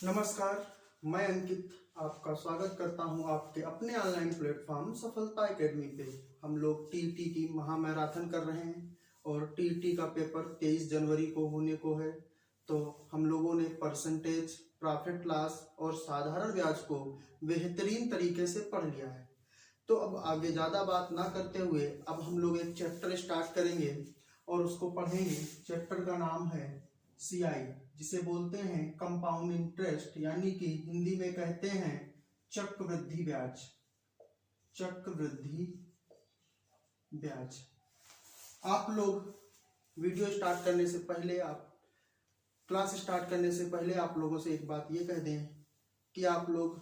नमस्कार, मैं अंकित आपका स्वागत करता हूं आपके अपने ऑनलाइन प्लेटफॉर्म सफलता एकेडमी पे। हम लोग टीईटी की महामैराथन कर रहे हैं और टीईटी का पेपर 23 जनवरी को होने को है। तो हम लोगों ने परसेंटेज, प्रॉफिट लॉस और साधारण ब्याज को बेहतरीन तरीके से पढ़ लिया है। तो अब आगे ज़्यादा बात ना करते हुए अब हम लोग एक चैप्टर स्टार्ट करेंगे और उसको पढ़ेंगे। चैप्टर का नाम है सीआई, जिसे बोलते हैं कंपाउंड इंटरेस्ट, यानी कि हिंदी में कहते हैं चक्रवृद्धि ब्याज। चक्रवृद्धि ब्याज। आप लोग वीडियो स्टार्ट करने से पहले, आप क्लास स्टार्ट करने से पहले आप लोगों से एक बात ये कह दें कि आप लोग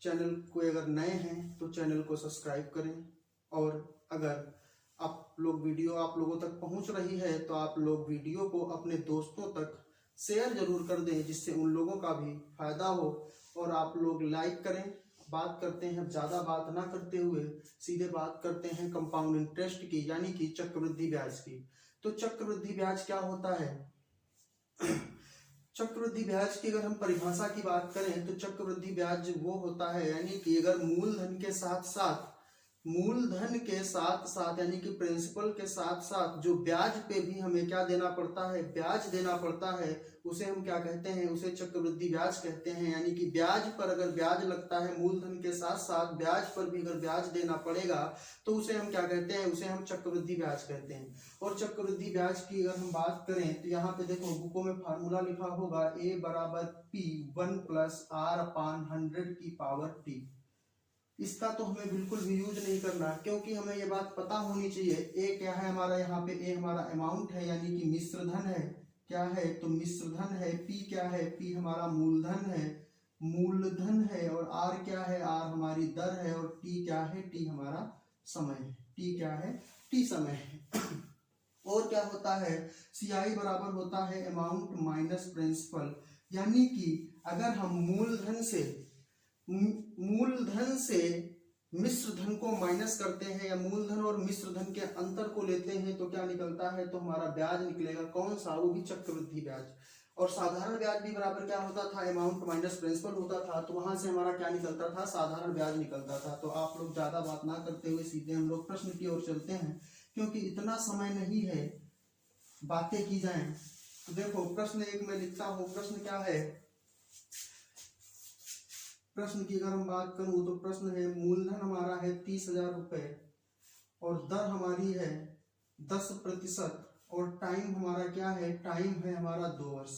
चैनल को अगर नए हैं तो चैनल को सब्सक्राइब करें, और अगर आप लोगों तक पहुंच रही है तो आप लोग वीडियो को अपने दोस्तों तक शेयर जरूर कर दें, जिससे उन लोगों का भी फायदा हो। और आप लोग लाइक करें। बात करते हैं, ज़्यादा बात ना करते हुए सीधे बात करते हैं कंपाउंड इंटरेस्ट की, यानी कि चक्रवृद्धि ब्याज की। तो चक्रवृद्धि ब्याज क्या होता है? चक्रवृद्धि ब्याज की अगर हम परिभाषा की बात करें तो चक्रवृद्धि ब्याज वो होता है, यानी कि अगर मूलधन के साथ साथ यानी कि प्रिंसिपल के साथ साथ जो ब्याज पे भी हमें क्या देना पड़ता है, ब्याज देना पड़ता है, उसे हम क्या कहते हैं, उसे चक्रवृद्धि ब्याज कहते हैं। यानी कि ब्याज पर अगर ब्याज लगता है, मूलधन के साथ साथ ब्याज पर भी अगर ब्याज देना पड़ेगा तो उसे हम क्या कहते हैं, उसे हम चक्रवृद्धि ब्याज कहते हैं। और चक्रवृद्धि ब्याज की अगर हम बात करें तो यहाँ पे देखो बुकों में फार्मूला लिखा होगा, A = P 1 + R/100 की पावर T। इसका तो हमें बिल्कुल भी यूज नहीं करना, क्योंकि हमें ये बात पता होनी चाहिए। ए क्या है हमारा, यहाँ पे ए हमारा अमाउंट है, यानी कि मिश्रधन है। क्या है तो मिश्रधन है। पी क्या है, पी हमारा मूलधन है। और आर क्या है, आर हमारी दर है। और टी क्या है, टी हमारा समय है। टी क्या है, टी समय है। और क्या होता है, सीआई बराबर होता है अमाउंट माइनस प्रिंसिपल। यानी कि अगर हम मूलधन से मिश्रधन को माइनस करते हैं या मूलधन और मिश्रधन के अंतर को लेते हैं तो क्या निकलता है, तो हमारा ब्याज निकलेगा। कौन सा, वो भी चक्रवृद्धि ब्याज। और साधारण ब्याज भी बराबर क्या होता था, अमाउंट माइनस प्रिंसिपल होता था। तो वहां से हमारा क्या निकलता था, साधारण ब्याज निकलता था। तो आप लोग ज्यादा बात ना करते हुए सीधे हम लोग प्रश्न की ओर चलते हैं, क्योंकि इतना समय नहीं है बातें की जाए। तो देखो प्रश्न एक में लिखता हूं। प्रश्न क्या है, प्रश्न की अगर हम बात करूं तो प्रश्न है, मूलधन हमारा है 30,000 रुपए और दर हमारी है 10% और टाइम हमारा क्या है, टाइम है हमारा 2 वर्ष।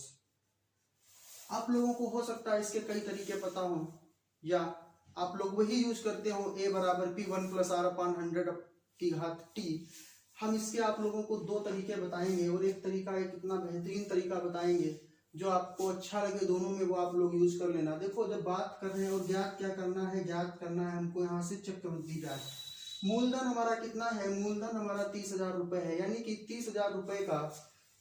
आप लोगों को हो सकता है इसके कई तरीके पता हो, या आप लोग वही यूज करते हो, A = P 1 + R/100 की घात T। हम इसके आप लोगों को 2 तरीके बताएंगे, और एक तरीका एक इतना बेहतरीन तरीका बताएंगे जो आपको अच्छा लगे। दोनों में वो आप लोग यूज कर लेना। देखो जब बात कर रहे हैं और ज्ञात क्या करना है, ज्ञात करना है हमको यहाँ से चक्रवृद्धि ब्याज। मूलधन हमारा कितना है, मूलधन हमारा 30,000 रुपए है, यानी कि 30,000 रुपए का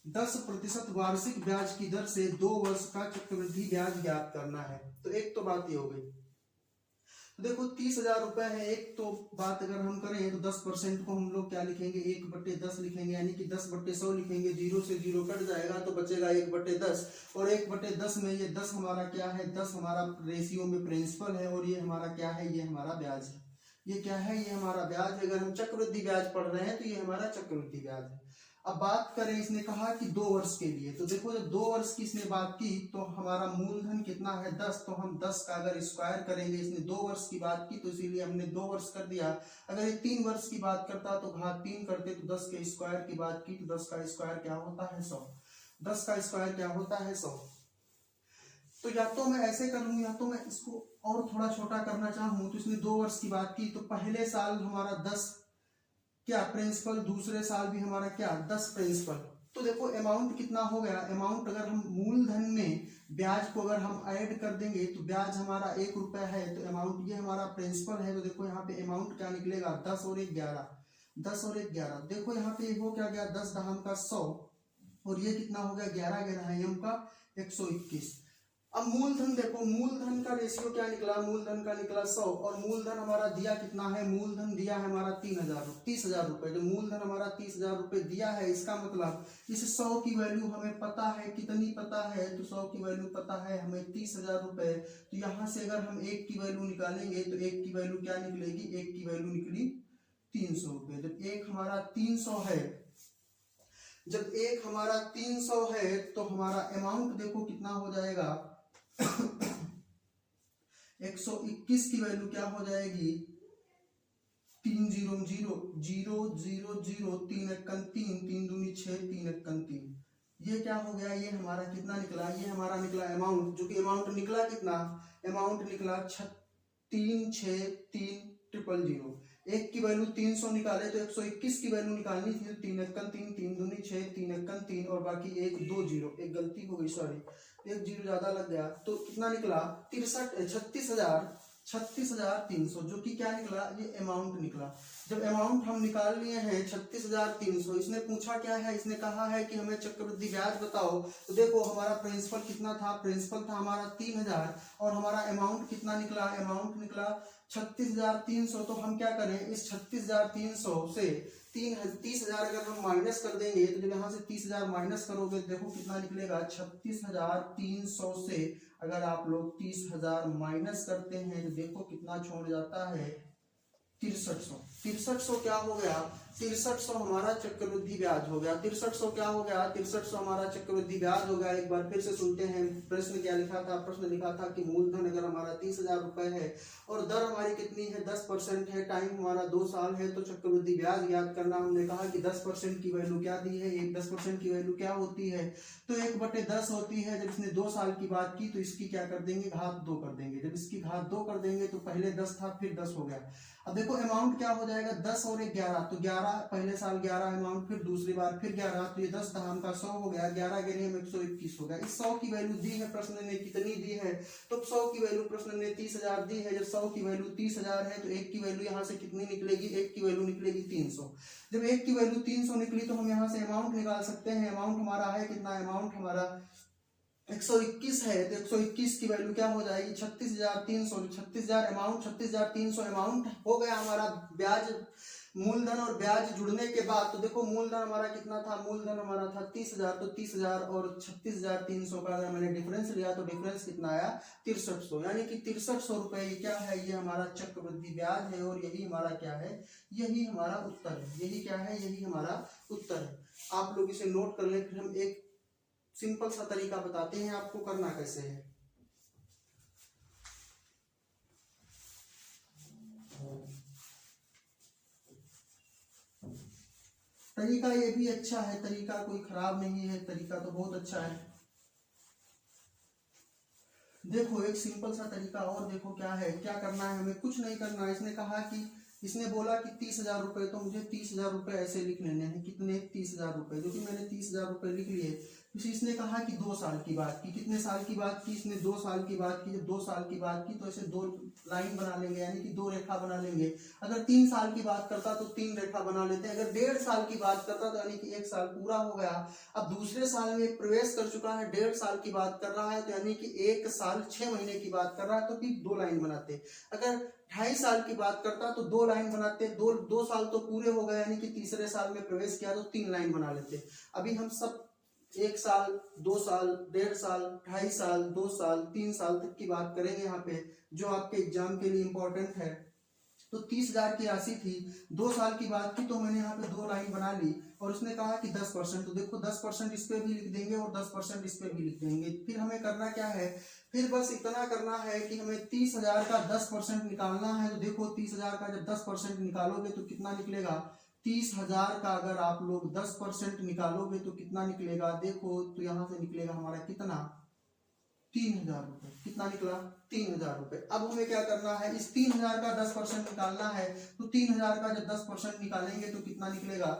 10% वार्षिक ब्याज की दर से 2 वर्ष का चक्रवृद्धि ब्याज ज्ञात करना है। तो एक तो बात ये हो गई। तो देखो 30,000 रुपए है। एक तो बात अगर हम करें तो 10% को हम लोग क्या लिखेंगे, 1/10 लिखेंगे, यानी कि 10/100 लिखेंगे। 0 से 0 कट जाएगा तो बचेगा 1/10। और 1/10 में ये 10 हमारा क्या है, 10 हमारा रेशियो में प्रिंसिपल है, और ये हमारा क्या है, ये हमारा ब्याज है। ये क्या है, ये हमारा ब्याज है। अगर हम चक्रवृद्धि ब्याज पढ़ रहे हैं तो ये हमारा चक्रवृद्धि ब्याज है। अब बात करें, इसने कहा कि 2 वर्ष के लिए, तो देखो जब 2 वर्ष की इसने बात की तो हमारा मूलधन कितना है, 10। तो हम 10 का अगर स्क्वायर करेंगे, इसने 2 वर्ष की बात की तो इसीलिए हमने 2 वर्ष कर दिया। अगर ये 3 वर्ष की बात करता तो घात 3 करते, तो 10 के स्क्वायर की बात की तो 10 का स्क्वायर क्या होता है, 100। 10 का स्क्वायर क्या होता है, 100। तो या तो मैं ऐसे कर लूं, या तो मैं इसको और थोड़ा छोटा करना चाहूं। तो इसने 2 वर्ष की बात की तो पहले साल हमारा 10 क्या प्रिंसिपल, दूसरे साल भी हमारा क्या 10 प्रिंसिपल। तो देखो अमाउंट कितना हो गया, अमाउंट अगर हम मूलधन में ब्याज को अगर हम ऐड कर देंगे तो ब्याज हमारा 1 रुपया है। तो अमाउंट ये हमारा प्रिंसिपल है। तो देखो यहाँ पे अमाउंट क्या निकलेगा, 10 और 1 11। 10 और 1 11। देखो यहाँ पे हो क्या गया, 10 × 100 और ये कितना हो गया, 11 11 है, का 121। अब मूलधन देखो, मूलधन का रेशियो क्या निकला, मूलधन का निकला 100 और मूलधन हमारा दिया कितना है, मूलधन दिया है हमारा 30,000 रुपए। जो मूलधन हमारा 30,000 रुपए दिया है, इसका मतलब इस 100 की वैल्यू हमें पता है, कितनी पता है, तो 100 की वैल्यू पता है हमें 30,000 रुपए। तो यहाँ से अगर हम 1 की वैल्यू निकालेंगे तो 1 की वैल्यू क्या निकलेगी, 1 की वैल्यू निकली 300 रुपए। जब 1 हमारा 300 है, जब 1 हमारा 300 है तो हमारा अमाउंट देखो कितना हो जाएगा 121 की वैल्यू क्या हो जाएगी, 3 0 0 0 0 0 3 1 3 3 दूनी 6 3 1 3। ये क्या हो गया, ये हमारा कितना निकला, ये हमारा निकला अमाउंट, जो कि अमाउंट निकला कितना, अमाउंट निकला 3 6 3 0 0। 1 की वैल्यू 300 निकाले तो 121 की वैल्यू निकालनी थी, 3 1 3 3 दूनी 6 3 1 3 और बाकी 1 2 0, एक गलती हो गई, सॉरी 1 0 ज्यादा लग गया, तो कितना निकला 36,300, जो कि क्या निकला, ये अमाउंट निकला। जब अमाउंट हम निकाल लिए हैं 36,300, इसने पूछा क्या है, इसने कहा है कि हमें चक्रवृद्धि ब्याज बताओ। तो देखो हमारा प्रिंसिपल कितना था, प्रिंसिपल था हमारा 3,000 और हमारा अमाउंट कितना निकला, अमाउंट निकला 36,300। तो हम क्या करें, इस 36,300 से 30,000 अगर हम माइनस कर देंगे तो जब यहाँ से 30,000 माइनस करोगे देखो कितना निकलेगा, 36,300 से अगर आप लोग 30,000 माइनस करते हैं तो देखो कितना छोड़ जाता है, 6300। 6300 क्या हो गया, 6300 हमारा चक्रवृद्धि ब्याज हो गया। 6300 क्या हो गया, 6300 हमारा चक्रवृद्धि ब्याज हो गया। एक बार फिर से सुनते हैं प्रश्न क्या लिखा था, प्रश्न लिखा था कि मूलधन अगर हमारा 30,000 रुपए है और दर हमारी कितनी है 10% है, टाइम हमारा 2 साल है, तो चक्रवृद्धि ब्याज याद करना। हमने कहा कि 10% की वैल्यू क्या दी है, 10% की वैल्यू क्या होती है, तो 1/10 होती है। जब इसने 2 साल की बात की तो इसकी क्या कर देंगे, घात 2 कर देंगे। जब इसकी घात 2 कर देंगे तो पहले 10 था फिर 10 हो गया। अब देखो अमाउंट क्या हो जाएगा, 10 और 11, तो 11 पहले साल 11 अमाउंट, फिर दूसरी बार फिर 11, तो ये 10 धाम का 100 हो गया, 11 गिने हम 121 हो गया। इस 100 की वैल्यू दी है प्रश्न ने, कितनी दी है, तो 100 की वैल्यू प्रश्न ने 30,000 दी है। जब 100 की वैल्यू 30,000 है तो 1 की वैल्यू यहाँ से कितनी निकलेगी, 1 की वैल्यू निकलेगी 300। जब 1 की वैल्यू 300 निकली तो हम यहाँ से अमाउंट निकाल सकते हैं। अमाउंट हमारा है कितना, अमाउंट हमारा 121 है, तो 121 की वैल्यू क्या हो जाएगी 36,300। 36,000 अमाउंट, 36,300 अमाउंट हो गया हमारा ब्याज, मूलधन और ब्याज जुड़ने के बाद। तो देखो मूलधन हमारा कितना था, मूलधन हमारा था 30,000, तो 30,000 और 36,300 का अगर मैंने डिफरेंस लिया तो डिफरेंस कितना आया 6300, यानी कि 6300 रुपए क्या है, ये हमारा चक्रवृद्धि ब्याज है। और यही हमारा क्या है, यही हमारा उत्तर है, यही क्या है, यही हमारा उत्तर है। आप लोग इसे नोट कर लें, फिर हम एक सिंपल सा तरीका बताते हैं आपको करना कैसे है। तरीका ये भी अच्छा है, तरीका कोई खराब नहीं है, तरीका तो बहुत अच्छा है। देखो एक सिंपल सा तरीका और देखो क्या है, क्या करना है हमें, कुछ नहीं करना है। इसने कहा कि, इसने बोला कि 30,000 रुपए, तो मुझे 30,000 रुपए ऐसे लिख लेने हैं। कितने, 30,000 रुपए, जो कि मैंने 30,000 रुपए लिख लिए। फिर इसने कहा कि 2 साल की बात की, कितने साल की बात की, इसने 2 साल की बात की। जब 2 साल की बात की तो ऐसे 2 लाइन बना लेंगे, यानी कि 2 रेखा बना लेंगे। अगर 3 साल की बात करता तो 3 रेखा बना लेते हैं। अगर 1.5 साल की बात करता तो यानी कि 1 साल पूरा हो गया। अब दूसरे साल में प्रवेश कर चुका है, 1.5 साल की बात कर रहा है, तो यानी कि 1 साल 6 महीने की बात कर रहा है, तो फिर 2 लाइन बनाते। अगर 2.5 साल की बात करता तो 2 लाइन बनाते। 2 साल तो पूरे हो गए, यानी कि तीसरे साल में प्रवेश किया तो 3 लाइन बना लेते। अभी हम सब 1 साल, 2 साल, 1.5 साल, 2.5 साल, 2 साल, 3 साल तक की बात करेंगे यहाँ पे, जो आपके एग्जाम के लिए इंपॉर्टेंट है। तो 30,000 की राशि थी, 2 साल की बात की, तो मैंने यहाँ पे 2 लाइन बना ली। और उसने कहा कि 10%, तो देखो 10% इस पे भी लिख देंगे और 10% इस पे भी लिख देंगे। फिर हमें करना क्या है, फिर बस इतना करना है कि हमें 30,000 का 10% निकालना है। तो देखो 30,000 का जब 10% निकालोगे तो कितना निकलेगा, 30,000 का अगर आप लोग 10% निकालोगे तो कितना निकलेगा, देखो तो यहाँ से निकलेगा हमारा कितना, 3,000 रुपए। कितना निकला, 3,000 रुपए। अब हमें क्या करना है, इस 3,000 का 10% निकालना है। तो 3,000 का जब 10% निकालेंगे तो कितना निकलेगा,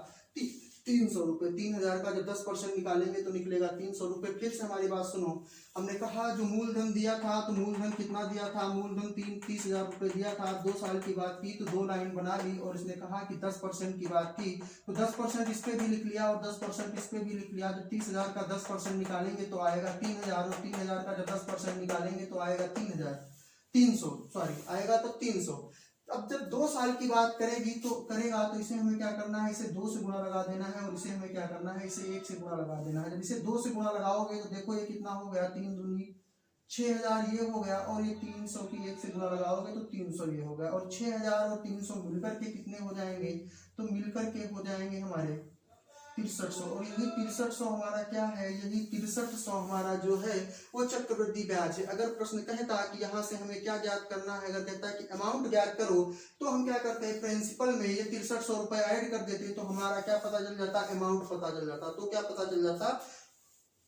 300 रुपये। 3000 का जब 10% निकालेंगे तो निकलेगा 300 रुपये। फिर से हमारी बात सुनो, हमने कहा जो मूलधन दिया था तो मूलधन कितना दिया था, मूलधन 30,000 रुपये दिया था। 2 साल की बात की तो 2 लाइन बना ली और इसने कहा कि 10% की बात की तो 10% इस पे भी लिख लिया और 10% इस पे भी लिख लिया। जब 30,000 का 10% निकालेंगे तो आएगा 3,000 और 3,000 का जब 10% निकालेंगे तो आएगा 3,300 सॉरी आएगा तो 300। अब जब 2 साल की बात करेगा तो इसे हमें क्या करना है, इसे 2 से गुणा लगा देना है और इसे हमें क्या करना है, इसे 1 से गुणा लगा देना है। जब इसे 2 से गुणा लगाओगे तो देखो ये कितना हो गया, 3 दूनी 6,000 ये हो गया और ये 300 की 1 से गुणा लगाओगे तो 300 ये हो गया और 6,000 और 300 मिलकर के कितने हो जाएंगे, तो मिलकर के हो जाएंगे हमारे 6300। और यही 6300 हमारा क्या है, यही 6300 हमारा जो है वो चक्रवृद्धि ब्याज है। अगर प्रश्न कहता कि यहाँ से हमें क्या ज्ञात करना है, अगर कहता है कि अमाउंट ज्ञात करो तो हम क्या करते हैं, प्रिंसिपल में ये 6300 रुपए ऐड कर देते तो हमारा क्या पता चल जाता, अमाउंट पता चल जाता। तो क्या पता चल जाता,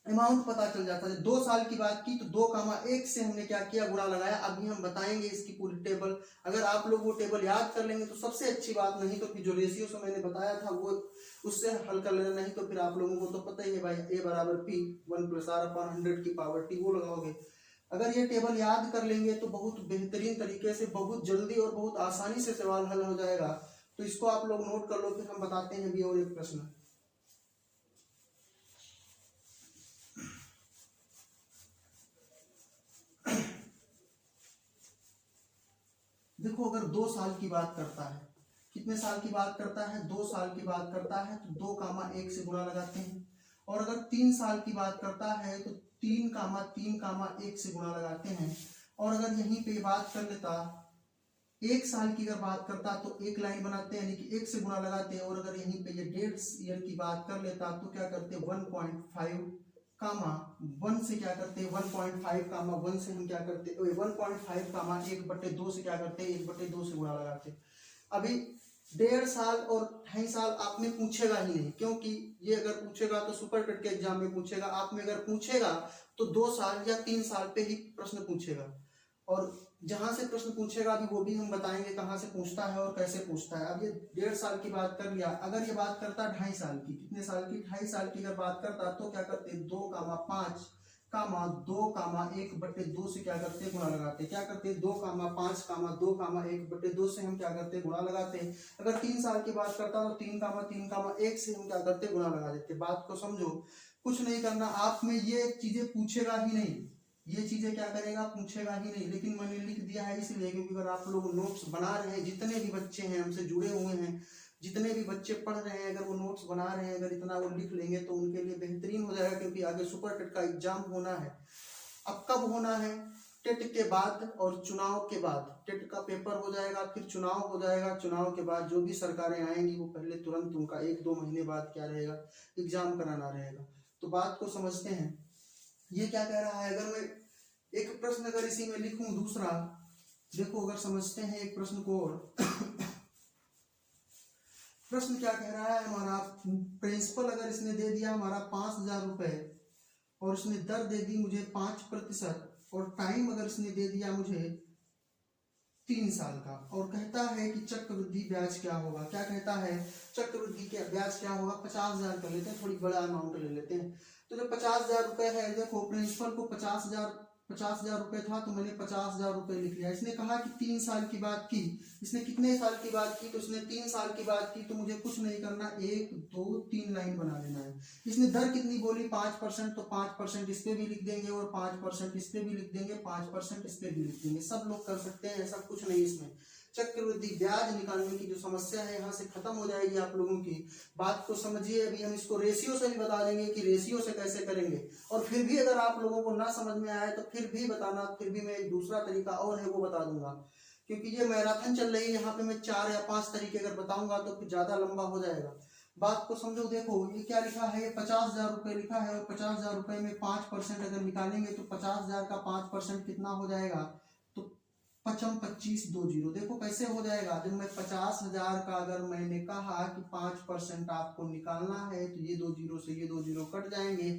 अमाउंट पता चल जाता है। 2 साल की बात की तो 2,1 से हमने क्या किया, गुणा लगाया। अभी हम बताएंगे इसकी पूरी टेबल। अगर आप लोग वो टेबल याद कर लेंगे तो सबसे अच्छी बात, नहीं तो फिर जो रेशियो से मैंने बताया था वो उससे हल कर लेना, नहीं तो फिर आप लोगों को तो पता ही है भाई, A बराबर P 1 + R/100 की पावर T वो लगाओगे। अगर ये टेबल याद कर लेंगे तो बहुत बेहतरीन तरीके से, बहुत जल्दी और बहुत आसानी से सवाल हल हो जाएगा। तो इसको आप लोग नोट कर लो, फिर हम बताते हैं अभी और एक प्रश्न। देखो अगर 2 साल की बात करता है, कितने साल की बात करता है, 2 साल की बात करता है तो 2,1 से गुणा लगाते हैं। और अगर 3 साल की बात करता है तो 3,1 से गुणा लगाते हैं। और अगर यहीं पे बात कर लेता, 1 साल की अगर बात करता तो 1 लाइन बनाते हैं, यानी कि 1 से गुणा लगाते हैं। और अगर यहीं पे ये 1.5 ईयर की बात कर लेता तो क्या करते, 1.5 कामा 1 से क्या करते हैं, 1.5 कामा 1 से हम क्या करते, 1.5 कामा 1/2 से क्या करते हैं, 1/2 से गुणा लगाते। अभी 1.5 साल और 2.5 साल आप में पूछेगा ही नहीं, क्योंकि ये अगर पूछेगा तो सुपर कट के एग्जाम में पूछेगा। आप में अगर पूछेगा तो 2 साल या 3 साल पे ही प्रश्न पूछेगा। और जहां से प्रश्न पूछेगा अभी वो भी हम बताएंगे कहाँ से पूछता है और कैसे पूछता है। अब ये 1.5 साल की बात कर लिया। अगर ये बात करता 2.5 साल की, कितने साल की, 2.5 साल की अगर बात करता तो क्या करते, 2,5 कामा 2,1/2 से क्या करते, गुणा लगाते। क्या करते, 2,5 कामा 2,1/2 से हम क्या करते, गुणा लगाते। अगर 3 साल की बात करता तो 3,1 से हम क्या करते, गुणा लगा देते। बात को समझो, कुछ नहीं करना, आप में ये चीजें पूछेगा ही नहीं, ये चीजें क्या करेगा, पूछेगा ही नहीं। लेकिन मैंने लिख दिया है इसलिए क्योंकि अगर आप लोग नोट्स बना रहे हैं, जितने भी बच्चे हैं हमसे जुड़े हुए हैं, जितने भी बच्चे पढ़ रहे हैं, अगर वो नोट्स बना रहे हैं, अगर इतना वो लिख लेंगे तो उनके लिए बेहतरीन हो जाएगा। क्योंकि आगे सुपर टेट का एग्जाम होना है। अब कब होना है, टेट के बाद और चुनाव के बाद। टेट का पेपर हो जाएगा, फिर चुनाव हो जाएगा। चुनाव के बाद जो भी सरकारें आएंगी वो पहले तुरंत उनका 1-2 महीने बाद क्या रहेगा, एग्जाम कराना रहेगा। तो बात को समझते हैं, ये क्या कह रहा है। अगर मैं एक प्रश्न अगर इसी में लिखूं दूसरा, देखो अगर समझते हैं एक प्रश्न को और प्रश्न क्या कह रहा है हमारा, प्रिंसिपल अगर इसने दे दिया हमारा 5,000 रुपए और इसने दर दे दी मुझे 5% और टाइम अगर इसने दे दिया मुझे 3 साल का, और कहता है कि चक्रवृद्धि ब्याज क्या होगा। क्या कहता है, चक्रवृद्धि के ब्याज क्या होगा। 50,000 कर लेते हैं, थोड़ी बड़ा अमाउंट ले लेते हैं। तो जब 50,000 रुपए है, देखो प्रिंसिपल को 50,000 रुपए था तो मैंने 50,000 रुपए लिख लिया। इसने कहा कि 3 साल की बात की, इसने कितने साल की बात की, तो इसने 3 साल की बात की। तो मुझे कुछ नहीं करना, 1 2 3 लाइन बना लेना है। इसने दर कितनी बोली, 5%, तो 5% इस पे भी लिख देंगे और 5% इस पे भी लिख देंगे, 5% इस पे भी लिख देंगे। सब लोग कर सकते हैं, ऐसा कुछ नहीं इसमें। चक्रवृद्धि ब्याज निकालने की जो समस्या है यहाँ से खत्म हो जाएगी आप लोगों की। बात को समझिए। अभी हम इसको रेशियो से भी बता देंगे कि रेशियो से कैसे करेंगे। और फिर भी अगर आप लोगों को ना समझ में आए तो फिर भी बताना, फिर भी मैं एक दूसरा तरीका और है वो बता दूंगा। क्योंकि ये मैराथन चल रही है, यहाँ पे मैं 4 या 5 तरीके अगर बताऊंगा तो फिर ज्यादा लंबा हो जाएगा। बात को समझो। देखो ये क्या लिखा है, 50,000 रुपए लिखा है और 50,000 रुपए में 5% अगर निकालेंगे तो 50,000 का 5% कितना हो जाएगा, तो 25,20। देखो कैसे हो जाएगा। जब मैं 50,000 का अगर मैंने कहा कि 5% आपको निकालना है तो ये 2 जीरो से ये 2 जीरो कट जाएंगे।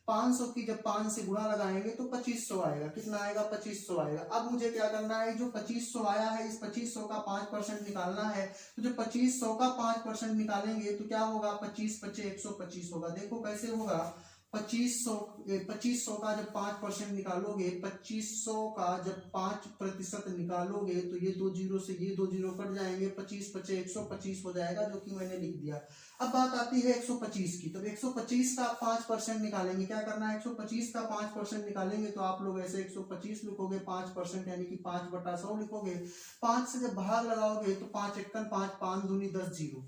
500 की जब 5 से गुणा लगाएंगे तो 2500 आएगा। कितना आएगा? 2500 आएगा। अब मुझे क्या करना है, जो 2500 आया है इस 2500 का 5% निकालना है। तो जो 2500 का 5% निकालेंगे तो क्या होगा? 25 पचे 125 होगा। देखो कैसे होगा, 2500 का जब 5% निकालोगे, 2500 का जब 5% निकालोगे तो ये 2 जीरो से ये 2 जीरो कट जाएंगे, 25 पचे 125 हो जाएगा, जो कि मैंने लिख दिया। अब बात आती है 125 की। तो 125 का 5% निकालेंगे। क्या करना है? 125 का 5% निकालेंगे तो आप लोग ऐसे 125 लिखोगे, 5% यानी कि 5/100 लिखोगे। 5 से जब भाग लगाओगे तो 5 एकन 5, 5 दूनी 10 जीरो।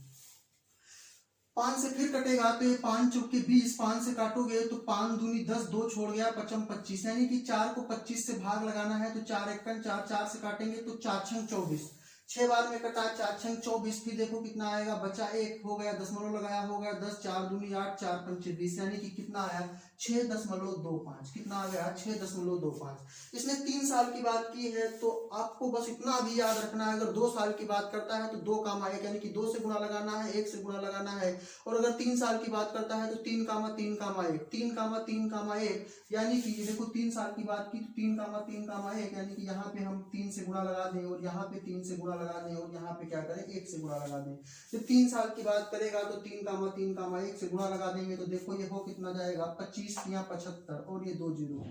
5 से फिर कटेगा तो ये 5 चौके 20, 5 से काटोगे तो 5 दूनी 10, 2 छोड़ गया, 5 25, यानी कि 4 को 25 से भाग लगाना है। तो 4 एकन 4, 4 से काटेंगे तो 4 छंग 24, 6 बार में कटा, 4 छंग 24। फिर देखो कितना आएगा, बचा 1 हो गया, दशमलव लगाया हो गया 10, 4 दूनी 8, 4 पंचे 20, यानी कि कितना आया? 6.25। कितना आ गया? 6.25। इसने 3 साल की बात की है, तो आपको बस इतना भी याद रखना है, अगर 2 साल की बात करता है तो 2 कामा 1, यानी कि 2 से गुणा लगाना है, 1 से गुणा लगाना है। और अगर 3 साल की बात करता है तो 3 कामा 3 कामा 1, 3 कामा 3 कामा 1, यानी कि देखो 3 साल की बात की तो 3 कामा 3 कामा 1, यानी कि यहाँ पे हम 3 से गुणा लगा दें और यहाँ पे 3 से गुणा लगा दें और यहाँ पे क्या करें? 1 से गुणा लगा दें। जब 3 साल की बात करेगा तो 3 कामा 3 कामा 1 से गुणा लगा देंगे तो देखो ये हो कितना जाएगा? 25 या 75 और ये 2 जीरो,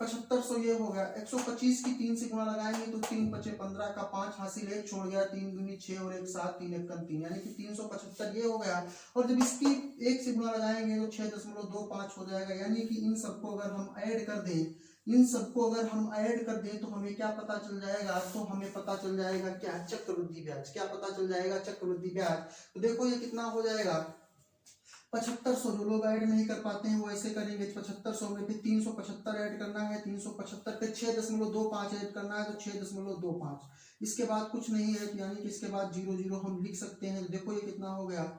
7500 ये हो गया। 125 की 3 से गुणा लगाएंगे तो 3 पचे 15 का 5 हासिल, 1 छोड़ गया, 3 दूनी 6 और 1 7, 3 एकम 3, यानी कि 375 ये हो गया। और जब इसकी 1 से गुणा लगाएंगे तो 6.25 हो जाएगा। यानी कि इन सबको अगर हम ऐड कर दें, तो हमें क्या पता चल जाएगा? तो हमें पता चल जाएगा क्या? चक्रवृद्धि ब्याज। क्या पता चल जाएगा? चक्रवृद्धि ब्याज। तो देखो ये कितना हो जाएगा? 7500। जो लोग ऐड नहीं कर पाते हैं वो ऐसे करेंगे, 7500 में फिर 375 ऐड करना है, 375 पे 6.25 ऐड करना है तो 6.25। इसके बाद कुछ नहीं है, यानी कि इसके बाद 0 0 हम लिख सकते हैं। तो देखो ये कितना हो गया?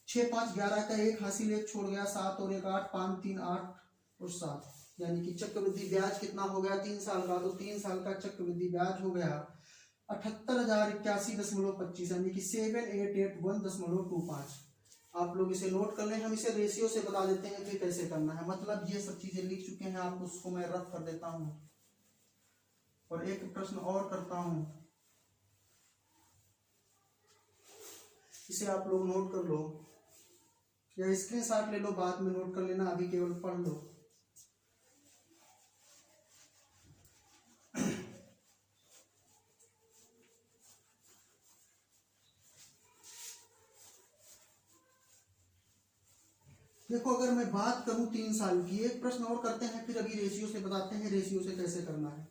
6 5 11 का 1 हासिल, 1 छोड़ गया, 7 और 1 8, 5 3 8 और 7, यानी कि चक्रवृद्धि ब्याज कितना हो गया? 3 साल का। तो 3 साल का चक्रवृद्धि ब्याज हो गया 78,081.25, यानी कि 7881.25। आप लोग इसे नोट कर लें, हम इसे रेशियो से बता देते हैं फिर कैसे करना है। मतलब ये सब चीजें लिख चुके हैं आप, उसको मैं रफ कर देता हूं और एक प्रश्न और करता हूं, इसे आप लोग नोट कर लो या स्क्रीनशॉट ले लो, बाद में नोट कर लेना, अभी केवल पढ़ लो। देखो अगर मैं बात करूं 3 साल की, एक प्रश्न और करते हैं फिर अभी रेशियो से बताते हैं रेशियो से कैसे करना है।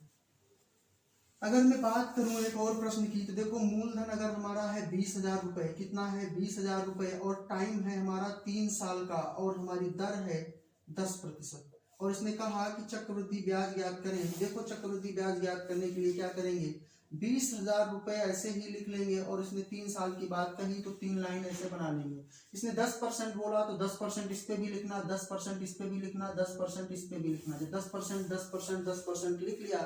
अगर मैं बात करूं एक और प्रश्न की, तो देखो मूलधन अगर हमारा है 20,000 रुपए, कितना है? 20,000 रुपए, और टाइम है हमारा 3 साल का और हमारी दर है 10%। और इसने कहा कि चक्रवृद्धि ब्याज ज्ञात करें। देखो चक्रवृद्धि ब्याज ज्ञात करने के लिए क्या करेंगे? 20,000 रुपए ऐसे ही लिख लेंगे और इसने 3 साल की बात कही तो 3 लाइन ऐसे बना लेंगे। इसने 10% बोला तो 10% इस पे भी लिखना, 10% इस पे भी लिखना, 10% इस पे भी लिखना। जब 10% 10% 10% लिख लिया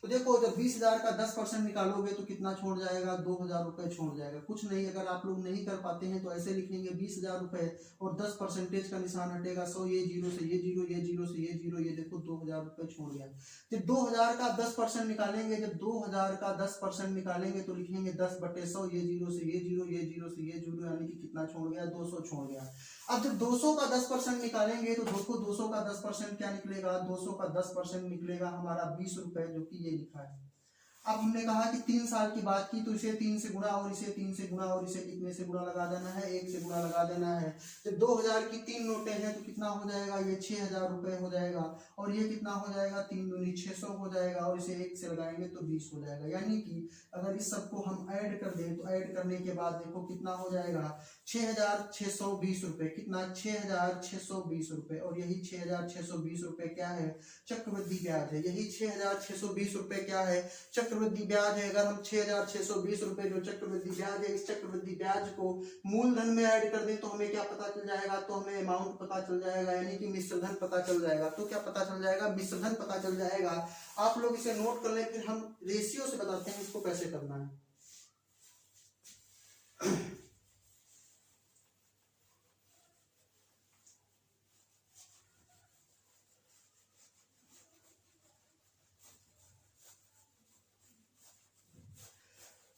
तो देखो जब 20,000 का 10% निकालोगे तो कितना छोड़ जाएगा? 2,000 रुपए छोड़ जाएगा। कुछ नहीं, अगर आप लोग नहीं कर पाते हैं तो ऐसे लिखेंगे 20,000 रुपए और 10% का निशान हटेगा, 100 ये जीरो से ये जीरो, ये जीरो से ये जीरो, ये देखो 2,000 रुपए छोड़ गया। जब 2,000 का 10% निकालेंगे, जब 2,000 का 10% निकालेंगे तो लिखेंगे 10/100, ये जीरो से ये जीरो, ये जीरो से ये जीरो, यानी कि कितना छोड़ गया? 200 छोड़ गया। अब जब 200 का 10% निकालेंगे तो देखो 200 का 10% क्या निकलेगा? 200 का 10% निकलेगा हमारा 20 रुपए, जो कि ये लिखा है। अब हमने कहा कि 3 साल की बात की तो इसे 3 से गुणा और इसे 3 से गुणा और इसे कितने से गुणा लगा देना है? 1 से गुणा लगा देना है। जब 2,000 की 3 नोटें हैं तो कितना हो जाएगा? ये 6,000 रुपए हो जाएगा। और ये कितना हो जाएगा? 3 दूनी 600 हो जाएगा और इसे 1 से लगाएंगे तो 20 हो जाएगा। यानी कि अगर इस सबको हम ऐड कर दें तो ऐड करने के बाद देखो कितना हो जाएगा? 6,620 रुपए। कितना? 6,620 रुपए। और यही 6,620 रुपए क्या है? चक्रवृद्धि ब्याज है। यही 6,620 रुपए क्या है? चक्रवृद्धि ब्याज है। अगर हम 6,620 रुपए जो चक्रवृद्धि ब्याज है, इस चक्रवृद्धि ब्याज को मूलधन में ऐड कर दें तो हमें क्या पता चल जाएगा? तो हमें अमाउंट पता चल जाएगा, यानी कि मिश्रधन पता चल जाएगा। तो क्या पता चल जाएगा? मिश्रधन पता चल जाएगा। आप लोग इसे नोट कर लें, फिर हम रेशियो से बताते हैं इसको कैसे करना है।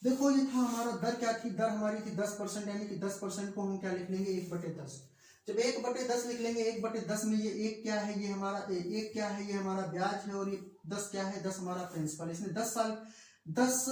देखो ये था हमारा दर, क्या थी दर हमारी थी 10%, यानी कि 10% को हम क्या लिख लेंगे 1/10। जब 1/10 लिख लेंगे, 1/10 में ये एक क्या है, ये हमारा एक क्या है, ये हमारा ब्याज है, और ये 10 क्या है, 10 हमारा प्रिंसिपल। इसने 10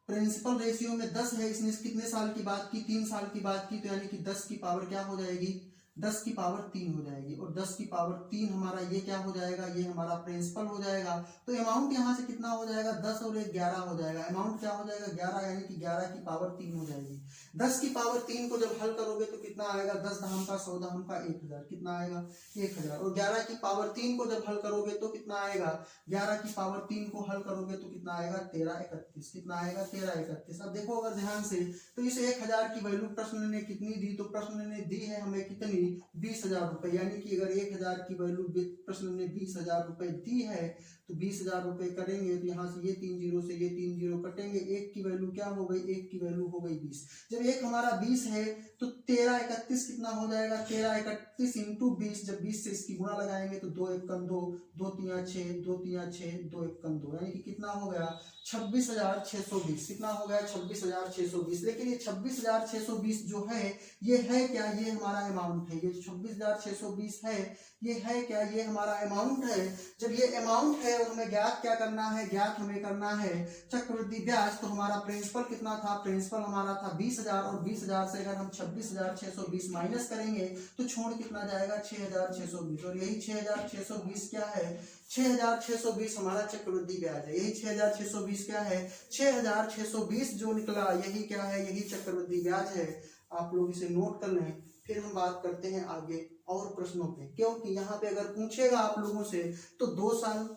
प्रिंसिपल रेशियो में 10 है, इसने कितने साल की बात की, 3 साल की बात की, तो यानी कि 10 की पावर क्या हो जाएगी, 10 की पावर 3 हो जाएगी, और 10 की पावर 3 हमारा ये क्या हो जाएगा, ये हमारा प्रिंसिपल हो जाएगा। तो अमाउंट यहाँ से कितना हो जाएगा, 10 और 1 11 हो जाएगा। अमाउंट क्या हो जाएगा 11, यानी कि 11 की पावर 3 हो जाएगी। 10 की पावर 3 को जब हल करोगे तो कितना आएगा, 10 धाम का 100 धाम का 1000, कितना आएगा 1000। और 11 की पावर 3 को जब हल करोगे तो कितना आएगा, 11 की पावर 3 को हल करोगे तो कितना आएगा 1331, कितना आएगा 1331। अब देखो अगर ध्यान से, तो इस 1000 की वैल्यू प्रश्न ने कितनी दी, तो प्रश्न ने दी है हमें कितनी, 20,000 रुपए। यानी कि अगर 1000 की वैल्यू प्रश्न ने 20,000 रुपए दी है, तो 20,000 रुपए करेंगे तो यहाँ से ये 3 जीरो से ये 3 जीरो कटेंगे, एक की वैल्यू क्या हो गई, एक की वैल्यू हो गई 20। जब एक हमारा 20 है तो 1331 कितना हो जाएगा, 1331 इंटू 20। जब 20 से इसकी गुणा लगाएंगे तो 2 1 2, 2 3 6, 2 3 6, 2 1 2, यानी कि कितना हो गया 26,620। कितना हो गया 26,620। लेकिन ये 26,620 जो है ये है क्या, ये हमारा अमाउंट है। ये 26,620 है, ये है क्या, ये हमारा अमाउंट है। जब ये अमाउंट है और हमें ज्ञात क्या करना है, ज्ञात हमें करना है चक्रवृद्धि ब्याज, तो हमारा प्रिंसिपल कितना था, प्रिंसिपल हमारा था 20,000, और 20,000 से अगर हम 26,620 माइनस करेंगे तो छोड़ कितना जाएगा 6,620, और यही 6,620 क्या है, 6,620 हमारा चक्रवृद्धि ब्याज है। यही 6,620 क्या है, 6,620 जो निकला यही क्या है, यही चक्रवृद्धि ब्याज है। आप लोग इसे नोट कर लें, फिर हम बात करते हैं आगे और प्रश्नों पे, क्योंकि यहाँ पे अगर पूछेगा आप लोगों से तो 2 साल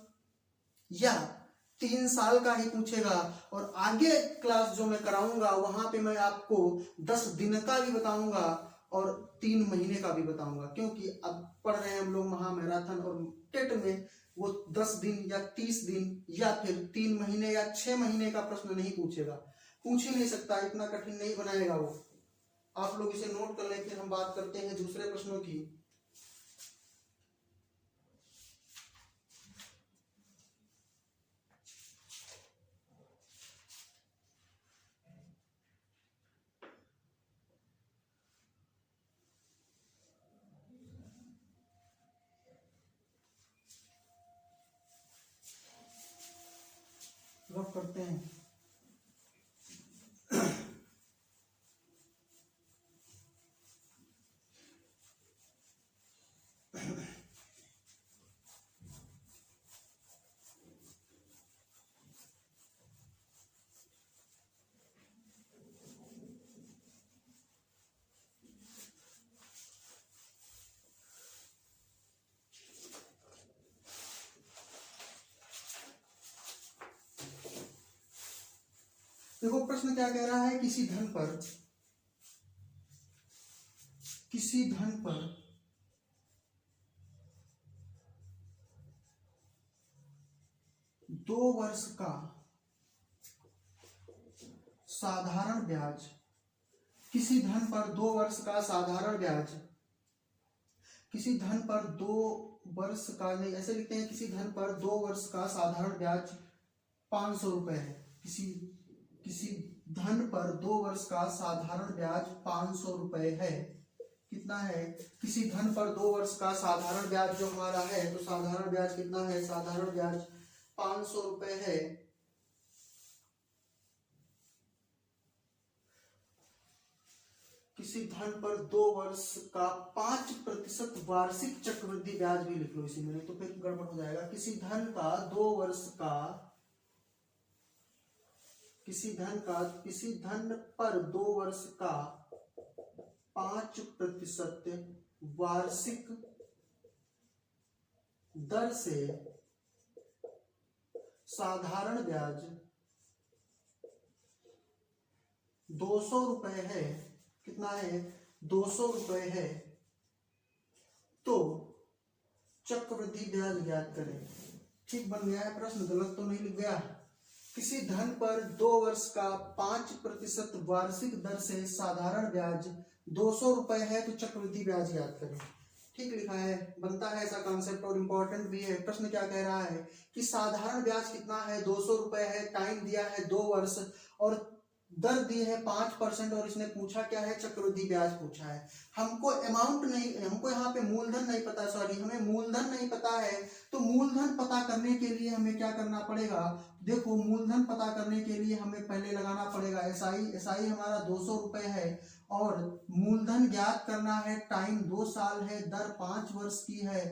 या 3 साल का ही पूछेगा, और आगे क्लास जो मैं कराऊंगा वहां पे मैं आपको 10 दिन का भी बताऊंगा और 3 महीने का भी बताऊंगा, क्योंकि अब पढ़ रहे हैं हम लोग महामैराथन, और टेट में वो 10 दिन या 30 दिन या फिर 3 महीने या 6 महीने का प्रश्न नहीं पूछेगा, पूछ ही नहीं सकता, इतना कठिन नहीं बनाएगा वो। आप लोग इसे नोट कर लें, फिर हम बात करते हैं दूसरे प्रश्नों की। रफ करते हैं। देखो प्रश्न क्या कह रहा है, किसी धन पर 2 वर्ष का साधारण ब्याज, किसी धन पर 2 वर्ष का साधारण ब्याज, किसी धन पर 2 वर्ष का, नहीं ऐसे लिखते हैं, किसी धन पर 2 वर्ष का साधारण ब्याज 500 रुपए है। किसी धन पर 2 वर्ष का साधारण ब्याज 500 रुपए है। कितना है, किसी धन पर 2 वर्ष का साधारण ब्याज जो हमारा है, तो साधारण ब्याज कितना है, साधारण ब्याज 500 रुपए है। किसी धन पर 2 वर्ष का 5% वार्षिक चक्रवृद्धि ब्याज भी लिख लो इसी में, तो फिर गड़बड़ हो जाएगा। किसी धन का 2 वर्ष का, किसी धन पर 2 वर्ष का 5% वार्षिक दर से साधारण ब्याज 200 रुपए है। कितना है, 200 रुपए है। तो चक्रवृद्धि ब्याज ज्ञात करें। ठीक बन गया है प्रश्न, गलत तो नहीं लिख गया। किसी धन पर 2 वर्ष का 5% वार्षिक दर से साधारण ब्याज 200 रुपए है, तो चक्रवृद्धि ब्याज याद करें। ठीक लिखा है, बनता है ऐसा कॉन्सेप्ट और इम्पोर्टेंट भी है। प्रश्न क्या कह रहा है कि साधारण ब्याज कितना है, 200 रुपए है, टाइम दिया है 2 वर्ष और दर दी है 5% और इसने पूछा क्या है, चक्रवृद्धि ब्याज पूछा है। हमको अमाउंट नहीं, हमको यहाँ पे मूलधन नहीं पता, सॉरी हमें मूलधन नहीं पता है। तो मूलधन पता करने के लिए हमें क्या करना पड़ेगा, देखो मूलधन पता करने के लिए हमें पहले लगाना पड़ेगा एसआई। एसआई हमारा 200 रुपए है और मूलधन ज्ञात करना है, टाइम 2 साल है, दर 5 वर्ष की है,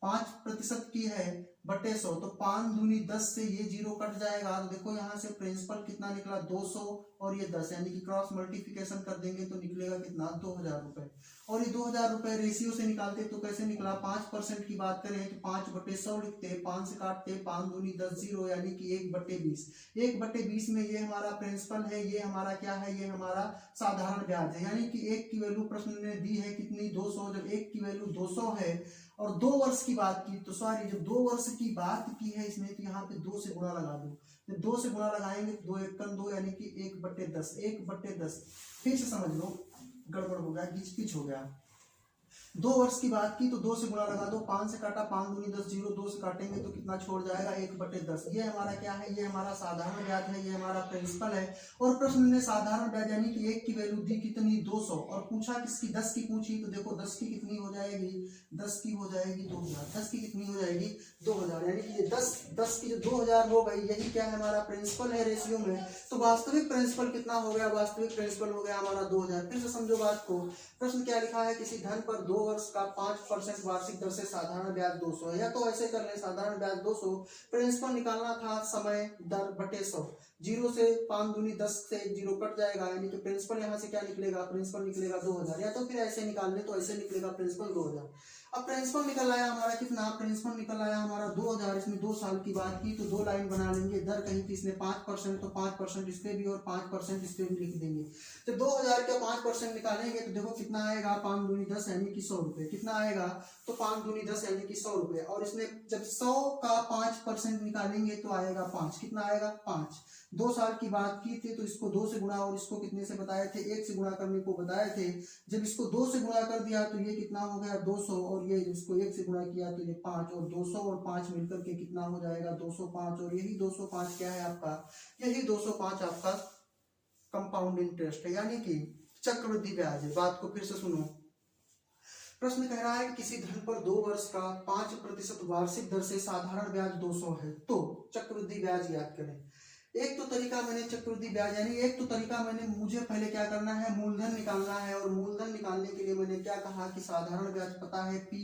5% की है बटे 100। तो 5 दूनी 10 से ये 0 कट जाएगा। तो देखो यहाँ से प्रिंसिपल कितना निकला 200 और ये 10, यानी कि क्रॉस मल्टीप्लिकेशन कर देंगे तो निकलेगा कितना 2000 रुपए। और ये 2000 रुपए रेशियो से निकालते तो कैसे निकला, 5% की बात करें तो 5/100 लिखते, 5 से काटते, 5 दूनी 10 0, यानी कि 1/20। 1/20 में ये हमारा प्रिंसिपल है, ये हमारा क्या है, ये हमारा साधारण ब्याज है। यानी कि 1 की वैल्यू प्रश्न ने दी है कितनी, 200। जब 1 की वैल्यू 200 है और 2 वर्ष की बात की, तो सॉरी जब 2 वर्ष की बात की है इसमें, तो यहाँ पे 2 से गुणा लगा दो। जब 2 से गुणा लगाएंगे तो 2 एकम 2, यानी कि 1/10। 1/10 फिर से समझ लो, गड़बड़ हो गया, गिच पिच हो गया। 2 वर्ष की बात की तो 2 से गुणा लगा दो, 5 से काटा, 5 दूनी 10 0, 2 से काटेंगे तो कितना छोड़ जाएगा, 1/10। ये हमारा क्या है, ये हमारा साधारण ब्याज है, ये हमारा प्रिंसिपल है। और प्रश्न ने साधारण ब्याज यानी कि 1 की वैल्यू दी कितनी 200 और पूछा किसकी, 10 की पूछी। तो देखो 10 की कितनी हो जाएगी, 10 की हो जाएगी 2000। 10 की कितनी हो जाएगी 2000, यानी कि ये 10 की जो 2000 हो गई, यही क्या है हमारा प्रिंसिपल है रेशियो में। तो वास्तविक प्रिंसिपल कितना हो गया, वास्तविक प्रिंसिपल हो गया हमारा 2000। फिर से समझो बात को, प्रश्न क्या लिखा है, किसी धन पर 2 वर्ष का 5% वार्षिक दर से साधारण ब्याज 200 है। या तो ऐसे कर ले, साधारण ब्याज 200, प्रिंसिपल निकालना था समय दर बटे 100। 0 से 5 दूनी 10 से 0 कट जाएगा, यानी कि प्रिंसिपल यहाँ से क्या निकलेगा, प्रिंसिपल निकलेगा 2000। या तो फिर ऐसे निकाल ले, तो ऐसे निकलेगा प्रिंसिपल 2000। अब प्रिंसिपल निकल आया हमारा कितना, प्रिंसिपल निकल आया हमारा 2000। इसमें 2 साल की बात की तो 2 लाइन बना लेंगे। दर कहीं थी इसने 5%, तो 5% इस पे भी और 5% इस पे भी लिख देंगे। तो 2000 का 5% निकालेंगे तो देखो कितना आएगा, 5 दूनी 10 यानी कि 100 रुपए। कितना आएगा, तो 5 दूनी 10 यानी कि 100 रुपए। और इसमें जब 100 का 5% निकालेंगे तो आएगा 5। कितना आएगा 5। 2 साल की बात की थी तो इसको 2 से गुणा और इसको कितने से बताए थे, 1 से गुणा करने को बताए थे। जब इसको 2 से गुणा कर दिया तो ये कितना हो गया 200, और ये इसको 1 से गुणा किया तो ये 5, और 200 और 5 मिलकर के कितना हो जाएगा 205। और यही 205 क्या है आपका, यही 205 आपका कंपाउंड इंटरेस्ट है, यानी कि चक्रवृद्धि ब्याज है। बात को फिर से सुनो, प्रश्न कह रहा है कि किसी धन पर 2 वर्ष का 5% वार्षिक दर से साधारण ब्याज 200 है, तो चक्रवृद्धि ब्याज याद करें। एक तो तरीका मैंने चक्रवृद्धि ब्याज, यानी एक तो तरीका मैंने, मुझे पहले क्या करना है, मूलधन निकालना है। और मूलधन निकालने के लिए मैंने क्या कहा कि साधारण ब्याज पता है P,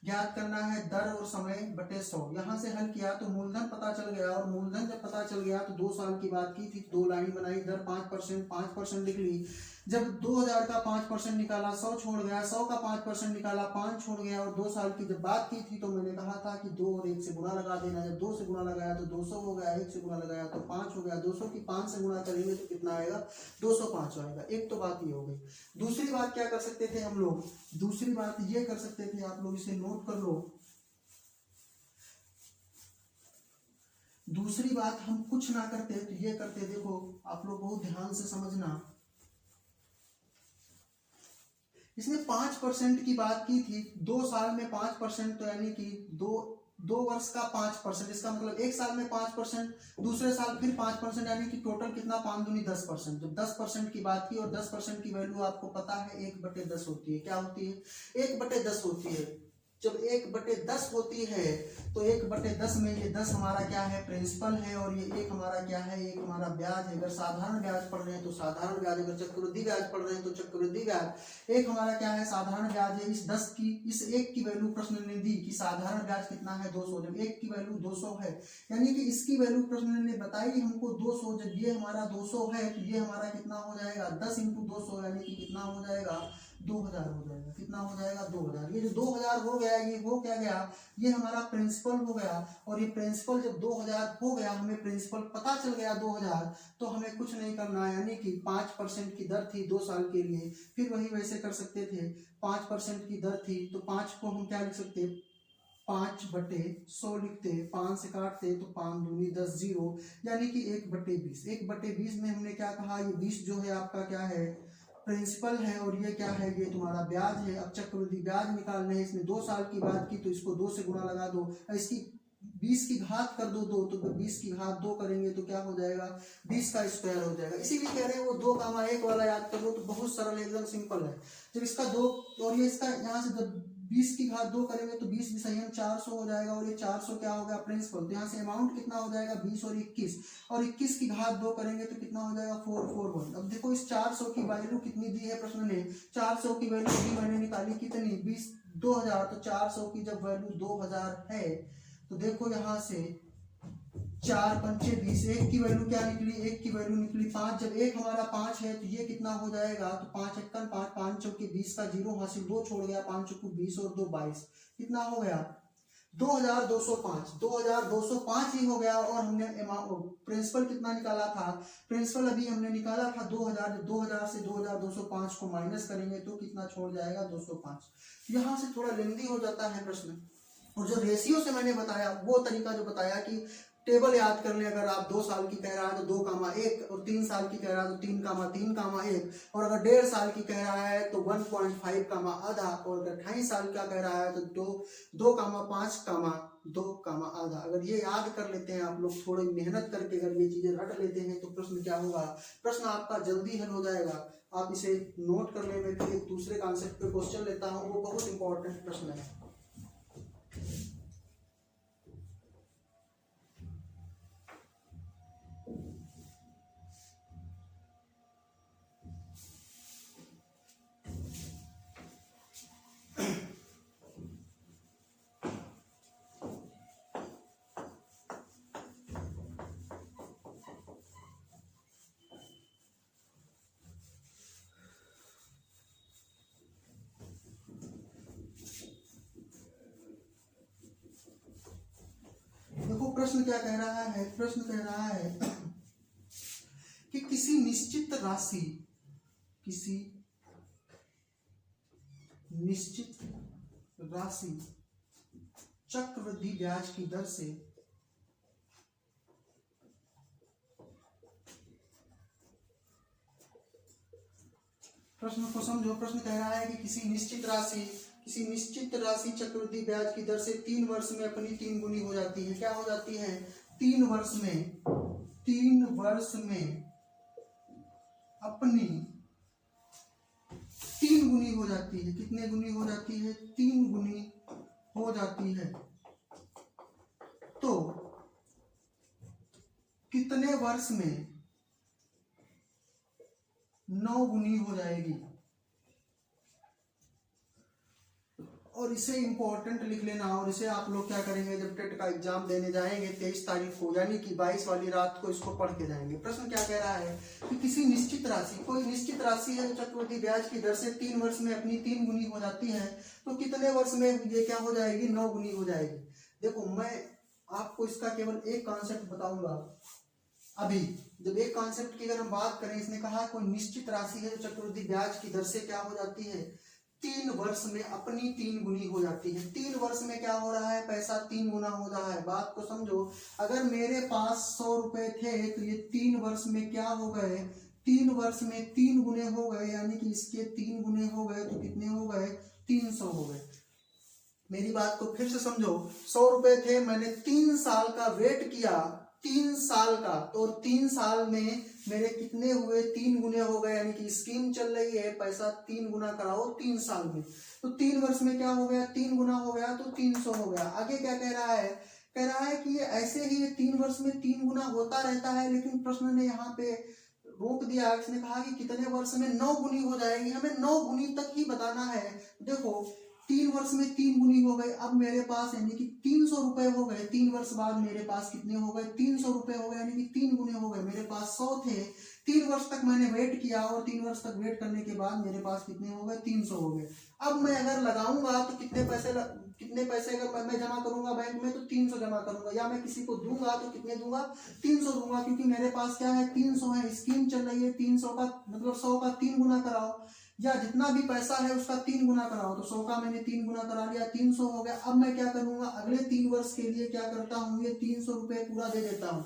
ज्ञात करना है दर और समय बटे 100। यहाँ से हल किया तो मूलधन पता चल गया, और मूलधन जब पता चल गया तो 2 साल की बात की थी, 2 लाइन बनाई, दर 5% लिख ली। जब 2000 का 5% निकाला 100 छोड़ गया, 100 का 5% निकाला 5 छोड़ गया। और 2 साल की जब बात की थी तो मैंने कहा था कि 2 और 1 से गुणा लगा देना। जब 2 से गुणा लगाया तो 200 हो गया, 1 से गुणा लगाया तो 5 हो गया। 200 की 5 से गुणा करेंगे तो कितना आएगा 205 आएगा। एक तो बात ये हो गई। दूसरी बात क्या कर सकते थे हम लोग, दूसरी बात ये कर सकते थे, आप लोग इसे नोट कर लो। दूसरी बात हम कुछ ना करते तो ये करते, देखो आप लोग बहुत ध्यान से समझना। इसमें 5% की बात की थी, 2 साल में 5%, तो यानी कि दो वर्ष का 5%, इसका मतलब 1 साल में 5%, दूसरे साल फिर 5%, यानी कि टोटल कितना 5 दूनी 10%। जब 10% की बात की, और 10% की वैल्यू आपको पता है 1/10 होती है। क्या होती है, 1/10 होती है। जब 1/10 होती है तो 1/10 में ये 10 हमारा क्या है, प्रिंसिपल है, और ये 1 हमारा क्या है, 1 हमारा ब्याज है। अगर साधारण ब्याज पढ़ रहे हैं तो साधारण ब्याज, अगर चक्रवृद्धि ब्याज पढ़ रहे हैं तो चक्रवृद्धि ब्याज। 1 हमारा क्या है, साधारण ब्याज है। इस 10 की, इस 1 की वैल्यू प्रश्न ने दी कि साधारण ब्याज कितना है 200। जब 1 की वैल्यू 200 है, यानी कि इसकी वैल्यू प्रश्न ने बताई हमको 200। जब ये हमारा 200 है तो ये हमारा कितना हो जाएगा, 10 × 200, यानी कि कितना हो जाएगा 2000 हो जाएगा। कितना हो जाएगा 2000। ये जो 2000 हो गया, ये हो क्या गया, ये हमारा प्रिंसिपल हो गया। और ये प्रिंसिपल जब 2000 हो गया, हमें प्रिंसिपल पता चल गया 2000, तो हमें कुछ नहीं करना है, यानी कि 5% की दर थी 2 साल के लिए। फिर वही वैसे कर सकते थे, 5% की दर थी तो 5 को हम क्या लिख सकते, 5/100 लिखते, 5 से काटते तो 5 दूनी 10 0, यानी कि 1/20। 1/20 में हमने क्या कहा, ये 20 जो है आपका क्या है, प्रिंसिपल है और ये क्या है, ये तुम्हारा ब्याज है। अब चक्रवृद्धि ब्याज निकालना है, इसने 2 साल की बात की तो इसको 2 से गुणा लगा दो, इसकी 20 की घात कर दो 2, तो 20 की घात 2 करेंगे तो क्या हो जाएगा, 20 का स्क्वायर हो जाएगा। इसीलिए कह रहे हैं वो 2,1 वाला याद कर लो तो बहुत सरल है, एकदम सिंपल है। जब इसका 2 और ये इसका यहाँ से जब 20 की घात 2 करेंगे तो 20 विषयन 400 हो जाएगा, और ये 400 क्या हो गया, प्रिंसिपल। तो यहाँ से अमाउंट कितना हो जाएगा, 20 और 21, और 21 की घात 2 करेंगे तो कितना हो जाएगा, 441। अब देखो इस 400 की वैल्यू कितनी दी है प्रश्न ने, 400 की वैल्यू भी मैंने निकाली कितनी, 20,000। तो 400 की जब वैल्यू 2,000 है तो देखो यहाँ से 4 पंचे 20, 1 की वैल्यू क्या निकली, 1 की वैल्यू निकली 5। जब 1 हमारा 5 है तो ये कितना हो जाएगा, तो 5 एकन 5, 5 चौके 20 का 0 हासिल, 2 छोड़ गया, 5 चौके 20 और 2 22, कितना हो गया 2205। 2205 ही हो गया। और हमने प्रिंसिपल कितना निकाला था, प्रिंसिपल अभी हमने निकाला था 2000। 2000 से 2205 को माइनस करेंगे तो कितना छोड़ जाएगा, 205। यहाँ से थोड़ा लेंदी हो जाता है प्रश्न। और जो रेशियो से मैंने बताया वो तरीका जो बताया कि टेबल याद कर ले, अगर आप 2 साल की कह रहा है तो 2,1, और 3 साल की कह रहा है तो 3,1, और अगर 1.5 साल की कह रहा है तो 1.5 आधा, और अगर 2.5 साल का कह रहा है तो 2,5 2,आधा। अगर ये याद कर लेते हैं आप लोग, थोड़ी मेहनत करके अगर ये चीजें रट लेते हैं तो प्रश्न क्या होगा, प्रश्न आपका जल्दी हल हो जाएगा। आप इसे नोट कर ले। मैं फिर एक दूसरे कॉन्सेप्ट पे क्वेश्चन लेता हूँ, वो बहुत इंपॉर्टेंट प्रश्न है। देखो प्रश्न क्या कह रहा है, प्रश्न कह रहा है कि किसी निश्चित राशि चक्रवृद्धि ब्याज की दर से प्रश्न को समझो। प्रश्न कह रहा है कि किसी निश्चित राशि चक्रवृद्धि ब्याज की दर से 3 वर्ष में अपनी 3 गुनी हो जाती है। क्या हो जाती है, 3 वर्ष में अपनी 3 गुनी हो जाती है। कितने गुनी हो जाती है, 3 गुनी हो जाती है। तो कितने वर्ष में 9 गुनी हो जाएगी। और इसे इंपॉर्टेंट लिख लेना। और इसे आप लोग क्या करेंगे, जब टेट का एग्जाम देने जाएंगे 23 तारीख को, यानी कि 22 वाली रात को इसको पढ़ के जाएंगे। प्रश्न क्या कह रहा है कि किसी निश्चित राशि, कोई निश्चित राशि है जो चक्रवृद्धि ब्याज की दर से 3 वर्ष में अपनी 3 गुनी हो जाती है, तो कितने वर्ष में ये क्या हो जाएगी, 9 गुनी हो जाएगी। देखो मैं आपको इसका केवल एक कॉन्सेप्ट बताऊंगा अभी। जब एक कॉन्सेप्ट की अगर हम बात करें, इसने कहा कोई निश्चित राशि है जो चक्रवृद्धि ब्याज की दर से क्या हो जाती है, 3 वर्ष में अपनी 3 गुनी हो जाती है। 3 वर्ष में क्या हो रहा है, पैसा 3 गुना हो रहा है। बात को समझो, अगर मेरे पास 100 रुपए थे तो ये 3 वर्ष में क्या हो गए, 3 वर्ष में 3 गुने हो गए, यानी कि इसके 3 गुने हो गए तो कितने हो गए, 300 हो गए। मेरी बात को फिर से समझो, 100 रुपए थे, मैंने 3 साल का वेट किया, 3 साल का, तो 3 साल में मेरे कितने हुए, 3 गुने हो गए। यानी कि स्कीम चल रही है, पैसा 3 गुना कराओ 3 साल में, तो 3 वर्ष में क्या हो गया, 3 गुना हो गया तो 300 हो गया। आगे क्या कह रहा है, कह रहा है कि ये ऐसे ही 3 वर्ष में 3 गुना होता रहता है, लेकिन प्रश्न ने यहाँ पे रोक दिया। इसने कहा कि कितने वर्ष में 9 गुनी हो जाएगी, हमें 9 गुनी तक ही बताना है। देखो 3 वर्ष में 3 गुनी हो गए, अब मेरे पास यानी कि 300 रुपए हो गए। 3 वर्ष बाद मेरे पास कितने हो गए, 300 रुपए हो गए, यानी कि 3 गुने हो गए। मेरे पास 100 थे, 3 वर्ष तक मैंने वेट किया, और 3 वर्ष तक वेट करने के बाद मेरे पास कितने हो गए, 300 हो गए। अब मैं अगर लगाऊंगा तो कितने पैसे अगर मैं जमा करूंगा बैंक में तो 300 जमा करूंगा, या मैं किसी को दूंगा तो कितने दूंगा, 300 दूंगा, क्योंकि मेरे पास क्या है, 300 है। स्कीम चल रही है, 300 का मतलब 100 का 3 गुना कराओ, या जितना भी पैसा है उसका 3 गुना कराओ। तो 100 का मैंने 3 गुना करा लिया, 300 हो गया। अब मैं क्या करूंगा, अगले 3 वर्ष के लिए क्या करता हूँ, ये 300 रुपए पूरा दे देता हूँ।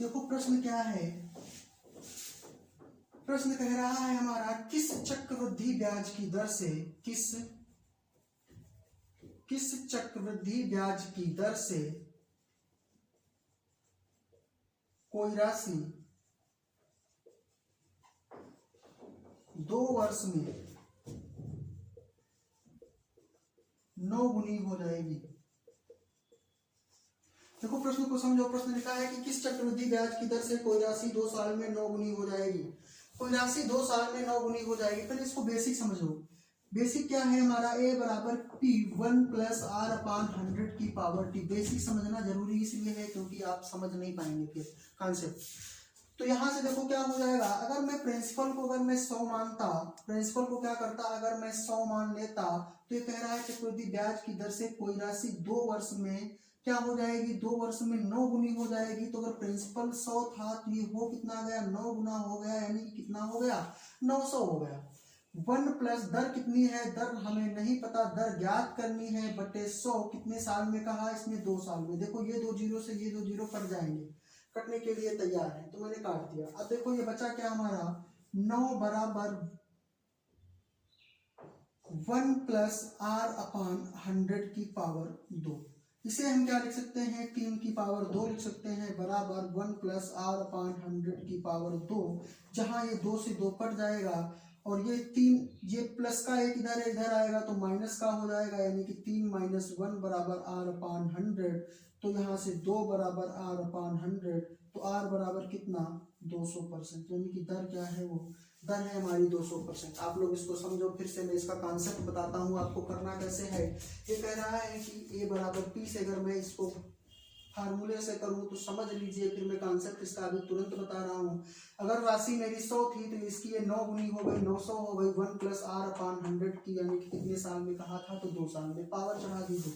देखो प्रश्न क्या है, प्रश्न कह रहा है हमारा किस चक्रवृद्धि ब्याज की दर से किस चक्रवृद्धि ब्याज की दर से कोई राशि 2 वर्ष में 9 गुनी हो जाएगी। देखो प्रश्न को समझो, प्रश्न लिखा है कि किस चक्रवृद्धि ब्याज की दर से कोई राशि 2 साल में 9 गुनी हो जाएगी। कोई राशि 2 साल में 9 गुनी हो जाएगी। पहले इसको बेसिक समझो। बेसिक क्या है हमारा, a बराबर p 1 प्लस r अपान 100 की पावर t। बेसिक समझना जरूरी इसलिए है क्योंकि आप समझ नहीं पाएंगे फिर कॉन्सेप्ट। तो यहाँ से देखो क्या हो जाएगा, अगर मैं प्रिंसिपल को अगर मैं 100 मानता, प्रिंसिपल को क्या करता, अगर मैं 100 मान लेता, तो ये कह रहा है चक्रवृद्धि ब्याज की दर से कोई राशि 2 वर्ष में क्या हो जाएगी, 2 वर्ष में 9 गुनी हो जाएगी। तो अगर प्रिंसिपल 100 था तो ये हो कितना गया, 9 गुना हो गया, यानी कि कितना हो गया, 900 हो गया। 1 प्लस दर कितनी है, दर हमें नहीं पता, दर ज्ञात करनी है, बटे 100 कितने साल में कहा, इसमें 2 साल में। देखो ये 2 जीरो से ये 2 जीरो कट जाएंगे, कटने के लिए तैयार है तो मैंने काट दिया। अब देखो ये बचा क्या हमारा, 9 बराबर 1 प्लस r अपान 100 की पावर 2। इसे हम क्या लिख सकते हैं, 3 की पावर 2 लिख सकते हैं, बराबर 1 प्लस r अपान 100 की पावर 2। जहां ये 2 से 2 कट जाएगा और ये 3, ये प्लस का एक इधर है, इधर आएगा तो माइनस का हो जाएगा, यानी कि 3 माइनस 1 बराबर r अपान 100। तो यहाँ से 2 बराबर r अपान 100, तो r बराबर कितना, 200%। यानी कि दर क्या है, वो दर है हमारी 200%। आप लोग इसको समझो, फिर से मैं इसका कॉन्सेप्ट बताता हूँ आपको करना कैसे है। ये कह रहा है कि a बराबर p से अगर मैं इसको फार्मूले से करूँ तो समझ लीजिए, फिर मैं कॉन्सेप्ट इसका अभी तुरंत बता रहा हूँ। अगर राशि मेरी 100 थी तो इसकी ये 9 गुनी हो गई, 900 हो गई। 1 प्लस r अपान 100 की, यानी कि कितने साल में कहा था, तो 2 साल में। पावर चढ़ा दी 2।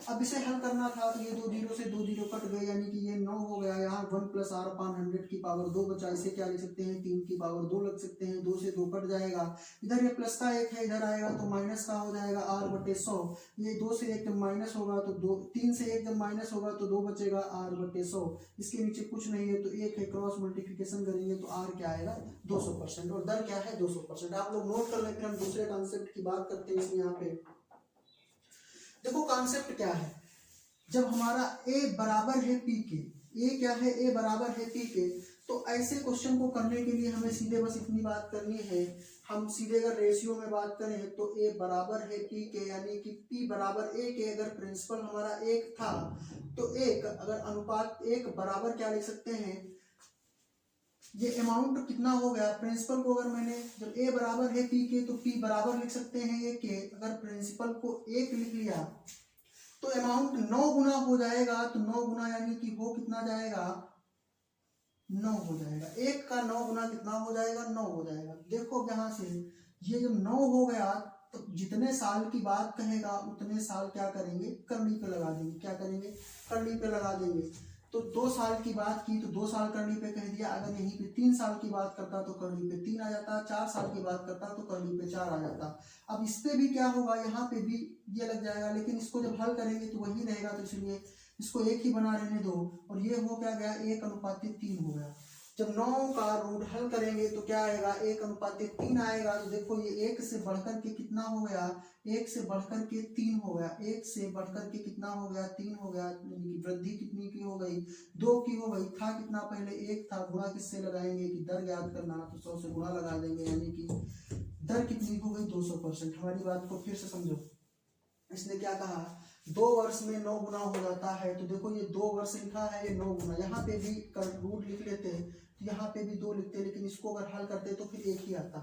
अब इसे हल करना था तो ये 2 जीरो से 2 जीरो कट गए, यानी कि ये 9 हो गया। यहाँ 1 प्लस r अपान 100 की पावर 2 बचा, इसे क्या लिख सकते हैं, 3 की पावर 2 लग सकते हैं। 2 से 2 कट जाएगा, इधर ये प्लस का एक है, इधर आएगा तो माइनस का हो जाएगा, r बटे 100। ये 2 से 1 जब माइनस होगा तो 2, 3 से 1 जब माइनस होगा तो 2 बचेगा, r बटे 100। इसके नीचे कुछ नहीं है तो 1 है, क्रॉस मल्टीप्लिकेशन करेंगे तो r क्या आएगा, 200%। और दर क्या है, 200%। आप लोग नोट कर लें, फिर हम दूसरे कॉन्सेप्ट की बात करते हैं। यहाँ पे देखो कॉन्सेप्ट क्या है, जब हमारा a बराबर है p के, a क्या है, a बराबर है p के, तो ऐसे क्वेश्चन को करने के लिए हमें सीधे बस इतनी बात करनी है। हम सीधे अगर रेशियो में बात करें तो a बराबर है p के, यानी कि p बराबर a के। अगर प्रिंसिपल हमारा 1 था तो 1, अगर अनुपात 1 बराबर क्या लिख सकते हैं, ये अमाउंट कितना हो गया, प्रिंसिपल को अगर मैंने, जब a बराबर है p के तो p बराबर लिख सकते हैं 1 के। अगर प्रिंसिपल को 1 लिख लिया तो अमाउंट 9 गुना हो जाएगा। तो 9 गुना यानी कि हो कितना जाएगा, 9 हो जाएगा। 1 का 9 गुना कितना हो जाएगा, 9 हो जाएगा। देखो यहाँ से ये जब 9 हो गया तो जितने साल की बात कहेगा उतने साल क्या करेंगे, करनी पे लगा देंगे। क्या करेंगे, करनी पे लगा देंगे। तो 2 साल की बात की तो 2 साल करनी पे कह दिया। अगर यहीं पे 3 साल की बात करता तो करनी पे 3 आ जाता, 4 साल की बात करता तो करनी पे 4 आ जाता। अब इस पे भी क्या होगा, यहाँ पे भी ये लग जाएगा, लेकिन इसको जब हल करेंगे तो वही रहेगा, तो इसलिए इसको 1 ही बना रहने दो। और ये हो क्या गया, 1:3 हो गया। जब 9 का रूट हल करेंगे तो क्या आएगा, 1:3 आएगा। तो देखो ये 1 से बढ़कर के कितना हो गया, 1 से बढ़कर के 3 हो गया। 1 से बढ़कर के कितना हो गया, 3 हो गया। यानी कि वृद्धि कितनी की हो गई, 2 की हो गई। था कितना पहले, 1 था। गुणा किससे लगाएंगे, कि दर ज्ञात करना, तो 100 से गुणा लगा देंगे, यानी कि दर कितनी हो गई, 200%। हमारी बात को फिर से समझो, इसने क्या कहा, 2 वर्ष में 9 गुना हो जाता है। तो देखो ये 2 वर्ष लिखा है, ये 9 गुना। यहाँ पे भी रूट लिख लेते हैं तो यहाँ पे भी 2 लिखते, लेकिन इसको अगर हल करते तो फिर 1 ही आता।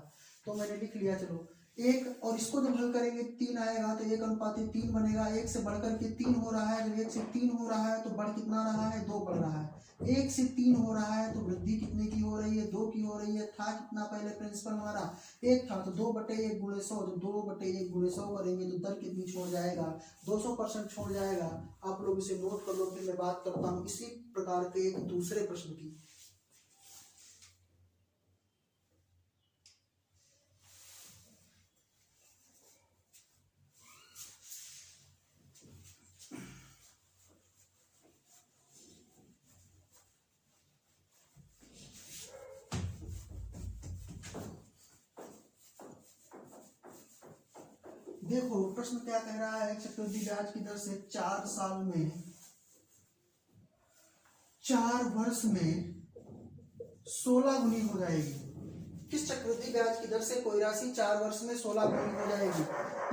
तो मैंने लिख लिया, चलो 1। और इसको जब हल करेंगे 3 आएगा तो 1:3 बनेगा। 1 से बढ़कर के 3 हो रहा है। जब 1 से 3 हो रहा है तो बढ़ कितना रहा है, 2 बढ़ रहा है। 1 से 3 हो रहा है तो वृद्धि कितने की हो रही है, 2 की हो रही है। था कितना पहले प्रिंसिपल हमारा, 1 था। तो 2/1 गुणे 100, जब 2/1 गुणे 100 करेंगे तो दर कितनी छोड़ जाएगा, 200% छोड़ जाएगा। आप लोग इसे नोट कर लो, फिर मैं बात करता हूँ इसी प्रकार के एक दूसरे प्रश्न की। देखो प्रश्न क्या कह रहा है, चक्रवृद्धि ब्याज की दर से 4 साल में 4 वर्ष में 16 गुनी हो जाएगी। किस चक्रवृद्धि ब्याज की दर से कोई राशि 4 वर्ष में 16 गुनी हो जाएगी।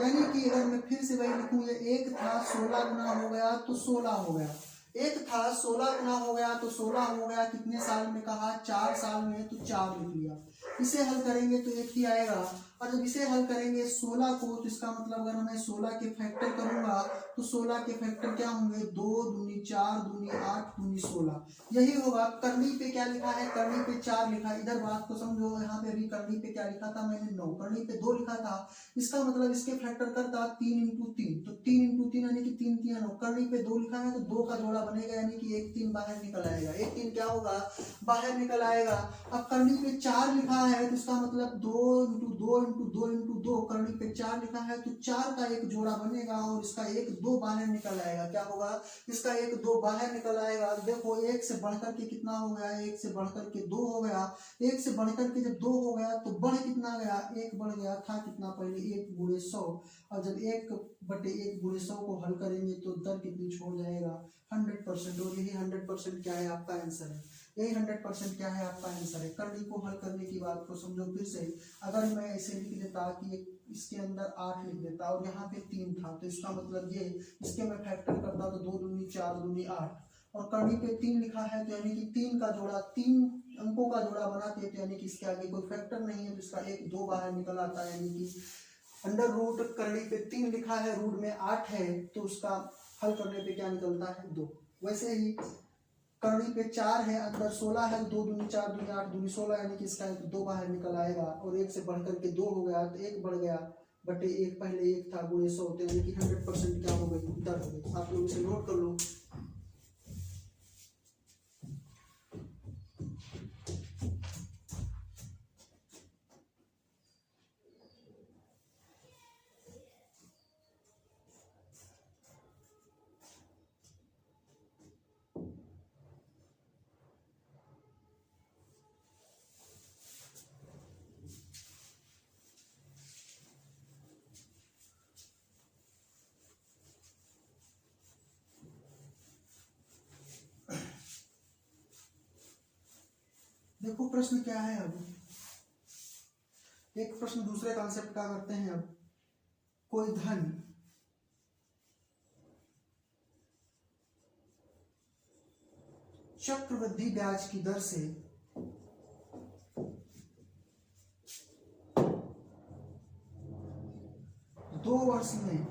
यानी कि अगर मैं फिर से वही लिखूं, ये एक था 16 गुना हो गया तो 16 हो गया, एक था 16 गुना हो गया तो 16 हो गया। कितने साल में कहा, 4 साल में, तो 4 लिख लिया। इसे हल करेंगे तो 1 ही आएगा, और जब इसे हल करेंगे 16 को, तो इसका मतलब अगर मैं 16 के फैक्टर करूंगा तो 16 के फैक्टर क्या होंगे, 2 दूनी 4 दूनी 8 दूनी 16, यही होगा। करनी पे क्या लिखा है, करनी पे 4 लिखा है। इधर बात को समझो, यहाँ पे अभी करनी पे क्या लिखा था मैंने, 9, करनी पे 2 लिखा था। इसका मतलब इसके फैक्टर करता 3 इंटू 3, तो 3 इंटू 3 यानी कि 3 3 9। करनी पे 2 लिखा है तो 2 का जोड़ा बनेगा, यानी कि 1 3 बाहर निकल आएगा, 1 3 क्या होगा, बाहर निकल आएगा। अब करनी पे 4 लिखा है तो इसका मतलब 2 इंटू 2 इंटू 2 इंटू 2, करनी पे 4 लिखा है तो 4 का एक जोड़ा बनेगा और इसका 1 2 बाहर निकल आएगा। क्या होगा, इसका 1 2 बाहर निकल आएगा। देखो 1 से बढ़कर के कितना हो गया, 1 से बढ़कर के 2 हो गया। 1 से बढ़कर के जब 2 हो गया तो बढ़ कितना गया, 1 बढ़ गया था कितना पहले, 1 गुणे 100। और जब 1/1 गुणे 100 को हल करेंगे तो दर कितनी छोड़ जाएगा, 100%। और यही 100% क्या है, आपका आंसर है। यही 100% क्या है, आपका आंसर है। करनी को हल करने की बात को समझो फिर से। अगर मैं ऐसे लिख देता कि इसके अंदर 8 लिख देता और यहाँ पे 3 था, तो इसका मतलब ये, इसके मैं फैक्टर करता तो 2 दूनी 4 दूनी 8, और करनी पे 3 लिखा है तो यानी कि 3 का जोड़ा, 3 अंकों का जोड़ा बनाते तो यानी कि इसके आगे कोई फैक्टर नहीं है, तो इसका 1 2 बाहर निकल आता है। यानी कि अंडर रूट, करनी पे 3 लिखा है, रूट में 8 है, तो उसका हल करने पे क्या निकलता है, 2। वैसे ही करनी पे 4 है, अंदर 16 है, 2 दूनी 4 दूनी 8 दूनी 16, यानी कि इसका 1 2 बाहर निकल आएगा। और 1 से बढ़कर के 2 हो गया तो 1 बढ़ गया, बटे 1 पहले 1 था, गुणे 100 होते, यानी कि 100% क्या हो गई, दर हो गई। आप लोग इसे नोट कर लो। देखो प्रश्न क्या है। अब एक प्रश्न दूसरे कॉन्सेप्ट का करते हैं। अब कोई धन चक्रवृद्धि ब्याज की दर से 2 वर्ष में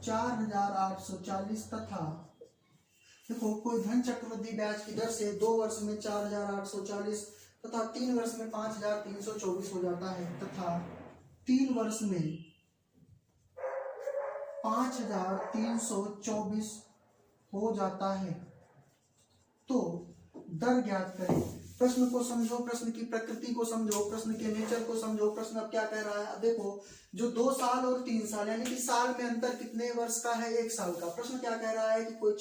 4,840 तथा, देखो कोई धन चक्रवृद्धि ब्याज की दर से 2 वर्ष में 4,840 तथा 3 वर्ष में 5,324 हो जाता है, तथा 3 वर्ष में 5,324 हो जाता है, तो दर ज्ञात करें। प्रश्न को समझो, प्रश्न की प्रकृति को समझो, प्रश्न के नेचर को समझो। प्रश्न अब क्या कह रहा है, अब देखो जो 2 साल और 3 साल, यानी कि साल में अंतर कितने वर्ष का है, 1 साल का। प्रश्न क्या कह रहा है कि कोई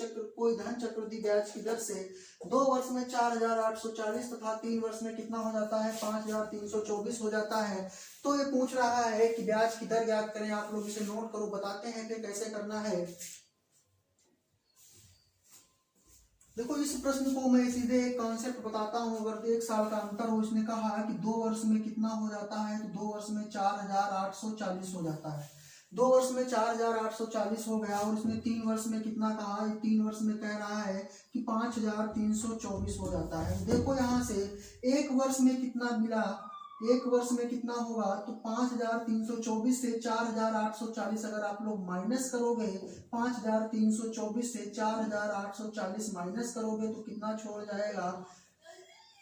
धन चक्रवृद्धि ब्याज की दर से 2 वर्ष में 4,840 तथा 3 वर्ष में कितना हो जाता है, 5,324 हो जाता है। तो ये पूछ रहा है कि ब्याज की दर ज्ञात करें। आप लोग इसे नोट करो, बताते हैं फिर कैसे करना है। देखो इस प्रश्न को मैं सीधे एक कॉन्सेप्ट बताता हूँ। अगर 1 साल का अंतर हो, इसने कहा कि 2 वर्ष में कितना हो जाता है, तो 2 वर्ष में 4,840 हो जाता है। 2 वर्ष में 4,840 हो गया, और इसने 3 वर्ष में कितना कहा, 3 वर्ष में कह रहा है कि 5,324 हो जाता है। देखो यहाँ से 1 वर्ष में कितना मिला, 1 वर्ष में कितना होगा, तो 5,324 से 4,840 अगर आप लोग माइनस करोगे, 5,324 से 4,840 माइनस करोगे तो कितना छोड़ जाएगा,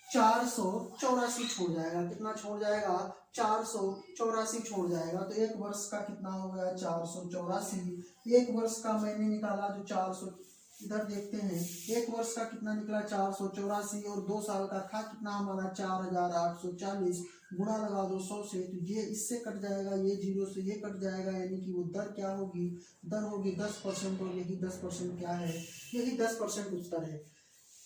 484 छोड़ जाएगा। कितना छोड़ जाएगा, 484 छोड़ जाएगा। तो 1 वर्ष का कितना हो गया, 484। 1 वर्ष का मैंने निकाला जो 400, इधर देखते हैं 1 वर्ष का कितना निकला, 484, और 2 साल का था कितना हमारा, 4,840। गुणा लगा दो 100 से, तो ये इससे कट जाएगा, ये 0 से ये कट जाएगा, यानी कि वो दर क्या होगी, दर होगी 10%। और यही 10% क्या है, यही 10% उत्तर है।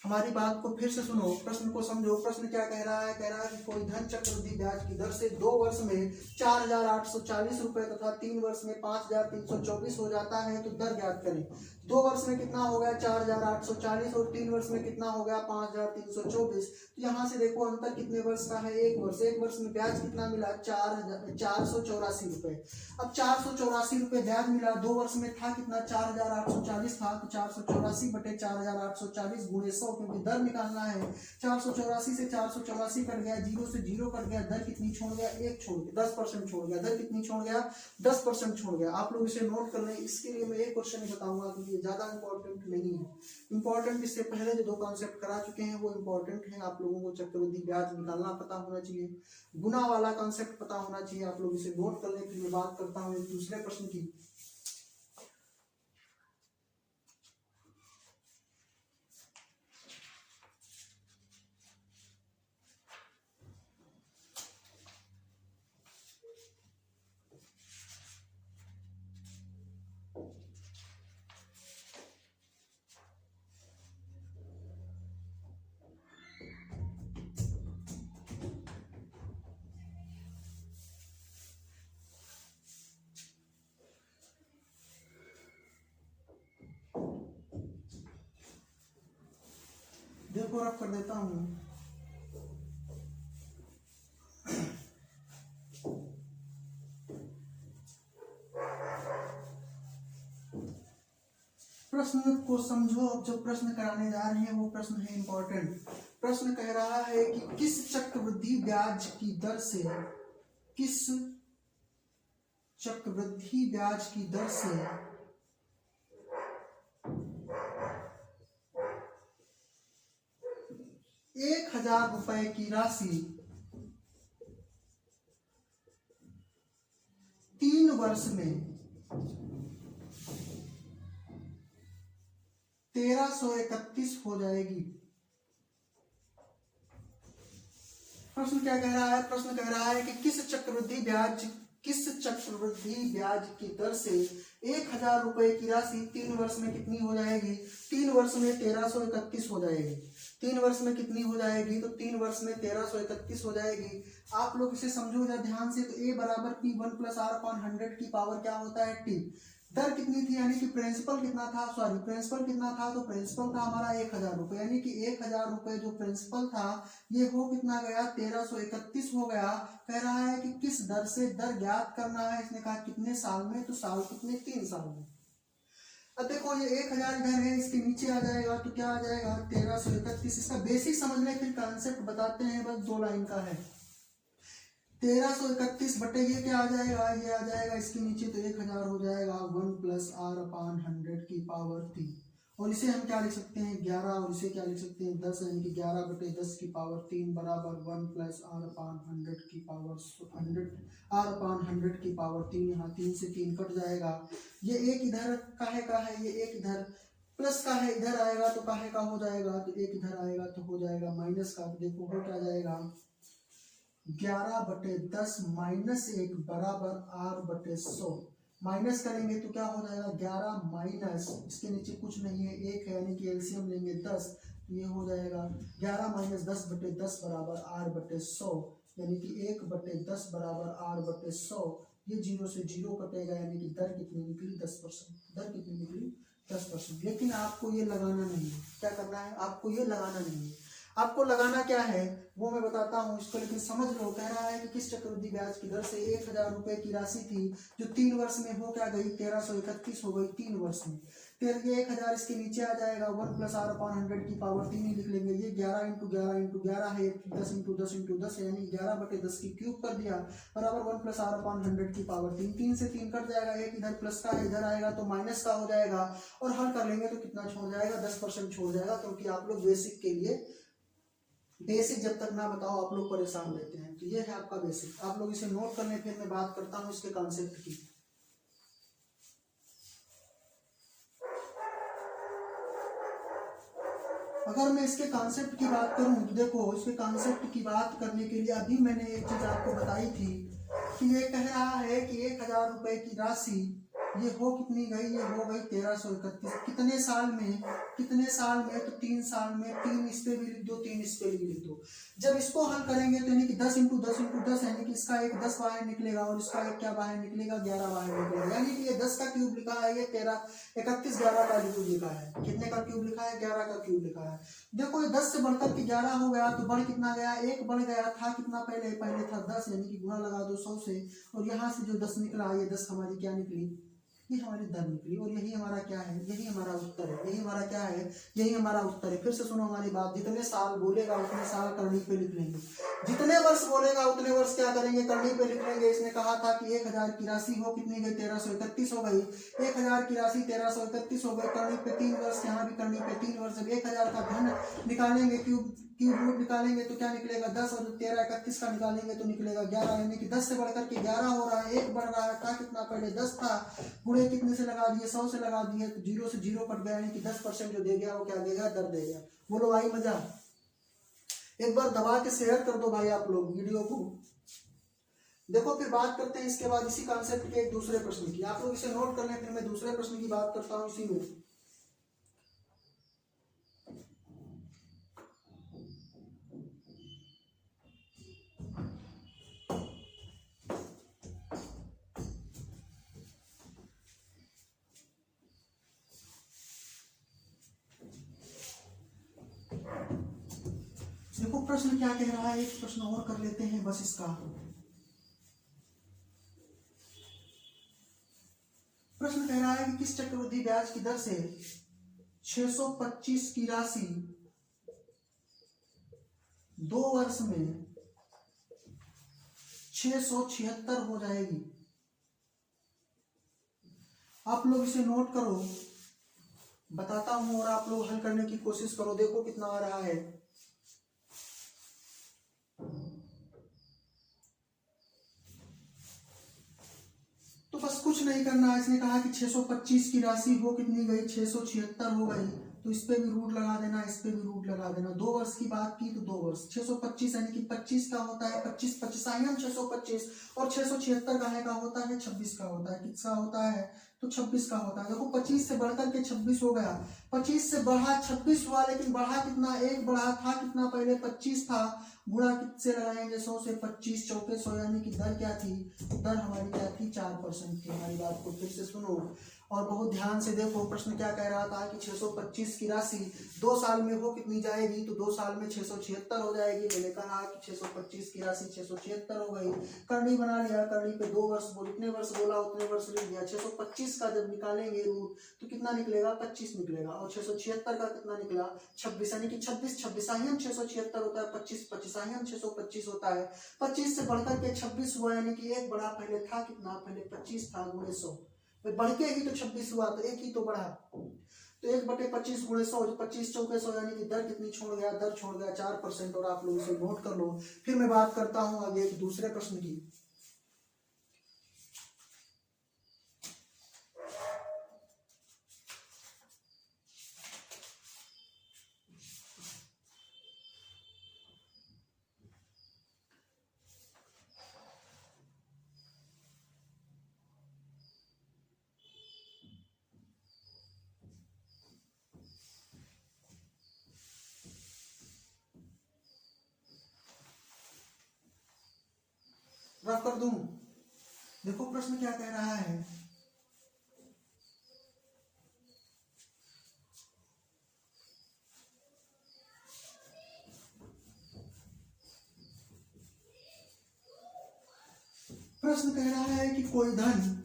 हमारी बात को फिर से सुनो, प्रश्न को समझो। प्रश्न क्या कह रहा है? कह रहा है कि कोई धन चक्रवृद्धि ब्याज की दर से 2 वर्ष में 4,840 रुपए तथा 3 वर्ष में 5,324 हो जाता है तो दर ज्ञात करें। 2 वर्ष में कितना हो गया? 4,840 और 3 वर्ष में कितना हो गया? 5,324। तो यहाँ से देखो अंतर कितने वर्ष का है? 1 वर्ष। 1 वर्ष में ब्याज कितना मिला? 484 रुपए। अब 484 रुपए ब्याज मिला, 2 वर्ष में था कितना? 4,840 था, तो 484 बटे 4,840 गुणे 100, क्योंकि दर निकालना है। 484 से 484 कट गया, 0 से 0 कट गया, दर कितनी छोड़ गया? 1 छोड़ गया, 10% छोड़ गया। दर कितनी छोड़ गया? 10% छोड़ गया। आप लोग इसे नोट कर लें। इसके लिए मैं एक क्वेश्चन बताऊंगा क्योंकि ये ज्यादा इंपॉर्टेंट नहीं है। इंपॉर्टेंट इससे पहले जो 2 कॉन्सेप्ट करा चुके हैं वो इंपॉर्टेंट है। आप लोगों को चक्रवृद्धि ब्याज निकालना पता होना चाहिए, गुना वाला कॉन्सेप्ट पता होना चाहिए। आप लोग इसे नोट कर लें। फिर मैं बात करता हूँ एक दूसरे प्रश्न की। देखो रफ कर देता हूं। प्रश्न को समझो। अब जो प्रश्न कराने जा रहे हैं वो प्रश्न है इंपॉर्टेंट। प्रश्न कह रहा है कि किस चक्रवृद्धि ब्याज की दर से, किस चक्रवृद्धि ब्याज की दर से 1,000 रुपए की राशि 3 वर्ष में 1,331 हो जाएगी। प्रश्न क्या कह रहा है? प्रश्न कह रहा है कि किस चक्रवृद्धि ब्याज की दर से 1,000 रुपए की राशि 3 वर्ष में कितनी हो जाएगी? 3 वर्ष में 1,331 हो जाएगी। 3 वर्ष में कितनी हो जाएगी? तो 3 वर्ष में 1,331 हो जाएगी। आप लोग इसे समझो जरा ध्यान से। तो a बराबर P1 प्लस R अपॉन 100 की पावर क्या होता है? T। दर कितनी थी? यानी कि प्रिंसिपल कितना था? प्रिंसिपल कितना था? तो प्रिंसिपल था हमारा 1,000 रुपए, यानी कि 1,000 रुपए जो प्रिंसिपल था ये हो कितना गया? 1,331 हो गया। कह रहा है कि किस दर से दर ज्ञात करना है। इसने कहा कितने साल में? तो साल कितने? 3 साल में। अब देखो ये 1,000 इधर है, इसके नीचे आ जाएगा तो क्या आ जाएगा? 1,331। इसका बेसिक समझ लें, फिर कॉन्सेप्ट बताते हैं। बस 2 लाइन का है। 1,331 बटे ये क्या आ जाएगा? ये आ जाएगा इसके नीचे, तो 1,000 हो जाएगा 1 प्लस R अपॉन 100 की पावर 3। और इसे हम क्या लिख सकते हैं? 11। और इसे क्या लिख सकते हैं? 10, यानी कि 11 बटे 10 की पावर 3 बराबर 1 प्लस R अपॉन 100 की पावर 100 R अपॉन 100 की पावर 3। यहाँ 3 से 3 कट जाएगा। ये एक इधर काहे का है? ये एक इधर प्लस का है, इधर आएगा तो काहे का हो जाएगा? तो एक इधर आएगा तो हो जाएगा माइनस का। तो देखो हो क्या जाएगा? 11 बटे 10 माइनस 1 बराबर R बटे 100। माइनस करेंगे तो क्या हो जाएगा? 11 माइनस, इसके नीचे कुछ नहीं है, 1 है, यानी कि एलसीएम लेंगे 10। ये हो जाएगा 11 माइनस 10 बटे 10 बराबर R बटे 100, यानी कि 1 बटे 10 बराबर R बटे 100। ये 0 से 0 कटेगा, यानी कि दर कितनी निकली? 10%। दर कितनी निकली? 10%। लेकिन आपको ये लगाना नहीं है। क्या करना है? आपको ये लगाना नहीं है। आपको लगाना क्या है वो मैं बताता हूँ इसको, लेकिन समझ लो। कह रहा है कि किस चक्रवृद्धि ब्याज की दर से 1,000 रुपए की राशि थी जो 3 वर्ष में हो क्या गई? 1,331 हो गई 3 वर्ष में। फिर ये 1,000 इसके नीचे आ जाएगा, 1 प्लस R अपॉन 100 की पावर 3 ही लिख लेंगे। ये 11 इंटू 11 इंटू 11 है, 10 इंटू 10 इंटू 10 है, यानी 11 बटे 10 की क्यूब कर दिया बराबर 1 प्लस R अपॉन 100 की पावर 3। 3 से 3 कट जाएगा, एक इधर प्लस का है, इधर आएगा तो माइनस का हो जाएगा। और हल कर लेंगे तो कितना छोड़ जाएगा? 10% छोड़ जाएगा, क्योंकि आप लोग बेसिक के लिए बेसिक जब तक ना बताओ आप लोग परेशान रहते हैं। तो ये है आपका बेसिक। आप लोग इसे नोट कर लें, फिर मैं बात करता हूँ इसके कॉन्सेप्ट की। अगर मैं इसके कॉन्सेप्ट की बात करूं तो देखो, इसके कॉन्सेप्ट की बात करने के लिए अभी मैंने एक चीज आपको बताई थी कि ये कह रहा है कि 1,000 रुपए की राशि ये हो कितनी गई, ये हो गई 1331। कितने साल में, कितने साल में, तो 3 साल में। 3 इस पे भी लिख दो, 3 इस पे भी लिख दो। जब इसको हल करेंगे तो यानी कि 10 × 10 × 10 यानी कि इसका एक 10 बाहर निकलेगा और इसका एक क्या बाहर निकलेगा, 11 बाहर निकलेगा। यानी कि ये 10 का क्यूब लिखा है, ये 31 11 का क्यूब लिखा है। कितने का क्यूब लिखा है, 11 का क्यूब लिखा है। देखो ये 10 से बढ़कर के 11 हो गया तो बढ़ कितना गया, 1 बढ़ गया। था कितना पहले, पहले था 10 यानी कि गुणा लगा दो 100 से, और यहाँ से जो 10 निकला, ये 10 हमारी क्या निकली, ये हमारी दर निकली। और यही हमारा क्या है, यही हमारा उत्तर है। यही हमारा क्या है, यही हमारा उत्तर है। फिर से सुनो हमारी बात, जितने साल बोलेगा उतने साल करनी पे लिख लेंगे। जितने वर्ष बोलेगा उतने वर्ष क्या करेंगे, करनी पे लिख लेंगे। इसने कहा था कि 1000 की राशि हो कितनी गई, 1331 हो गई। 1000 की राशि 1331 हो गई, करनी पे 3 वर्ष, यहाँ भी करनी पे 3 वर्ष। जब 1000 का घन निकालेंगे, क्यूब रूट निकालेंगे तो क्या निकलेगा 10, और 13 31 का निकालेंगे तो निकलेगा 11। यानी कि 10 से बढ़कर के 11 हो रहा है, 1 बढ़ रहा है। था कितना पहले 10 था, गुणे कितने से लगा दिए, 100 से लगा दिए, तो 0 से 0 कट गया। यानी कि 10% जो दे गया वो क्या देगा, दर देगा। बोलो भाई मजा। एक बार दबा के शेयर कर दो भाई आप लोग वीडियो को। देखो फिर बात करते हैं इसके बाद इसी कॉन्सेप्ट के एक दूसरे प्रश्न की। आप लोग इसे नोट कर लें, फिर मैं दूसरे प्रश्न की बात करता हूँ इसी में। देखो प्रश्न क्या कह रहा है, एक प्रश्न और कर लेते हैं बस इसका। प्रश्न कह रहा है कि किस चक्रवृद्धि ब्याज की दर से 625 की राशि 2 वर्ष में 676 हो जाएगी। आप लोग इसे नोट करो, बताता हूं और आप लोग हल करने की कोशिश करो। देखो कितना आ रहा है। तो बस कुछ नहीं करना है। इसने कहा कि 625 की राशि हो कितनी गई, 676 हो गई। तो इस पे भी रूट लगा देना, इस पे भी रूट लगा देना। 2 वर्ष की बात की तो 2 वर्ष। 625 यानी कि 25 का होता है, 25 25 625, और 676 का होता है 26 का होता है। किसका होता है, तो 26 का होता है। देखो 25 से बढ़कर के 26 हो गया, 25 से बढ़ा 26 हुआ, लेकिन बढ़ा कितना, 1 बढ़ा। था कितना पहले 25 था, गुणा किससे लगाएंगे, 100 से। 25 चौके 100, यानी कि दर क्या थी, दर हमारी क्या थी, 4% थी। हमारी बात को फिर से सुनो और बहुत ध्यान से देखो। प्रश्न क्या कह रहा था कि 625 की राशि 2 साल में हो कितनी जाएगी, तो 2 साल में 676 हो जाएगी। मैंने कहा कि 625 की राशि 676 हो गई। करनी बना लिया, करनी पे 2 वर्ष बोल, इतने वर्ष बोला उतने वर्ष लिख दिया। 625 का जब निकालेंगे रूट तो कितना निकलेगा, 25 निकलेगा। और 676 का कितना निकला, 26, यानी कि 26 26 676 होता है, 25 25 625 होता है। 25 से बढ़कर के 26 हुआ, यानी कि 1 बढ़ा। पहले था कितना, पहले 25 था, गुणे 100, बढ़ के ही तो 26 हुआ, तो 1 ही तो बढ़ा। तो 1/25 गुणे 100, 25 चौके 100, यानी कि दर कितनी छोड़ गया, दर छोड़ गया 4%। और आप लोग इसे नोट कर लो। फिर मैं बात करता हूं आगे एक दूसरे प्रश्न की। रफ कर दूं, देखो प्रश्न क्या कह रहा है। प्रश्न कह रहा है कि कोई धन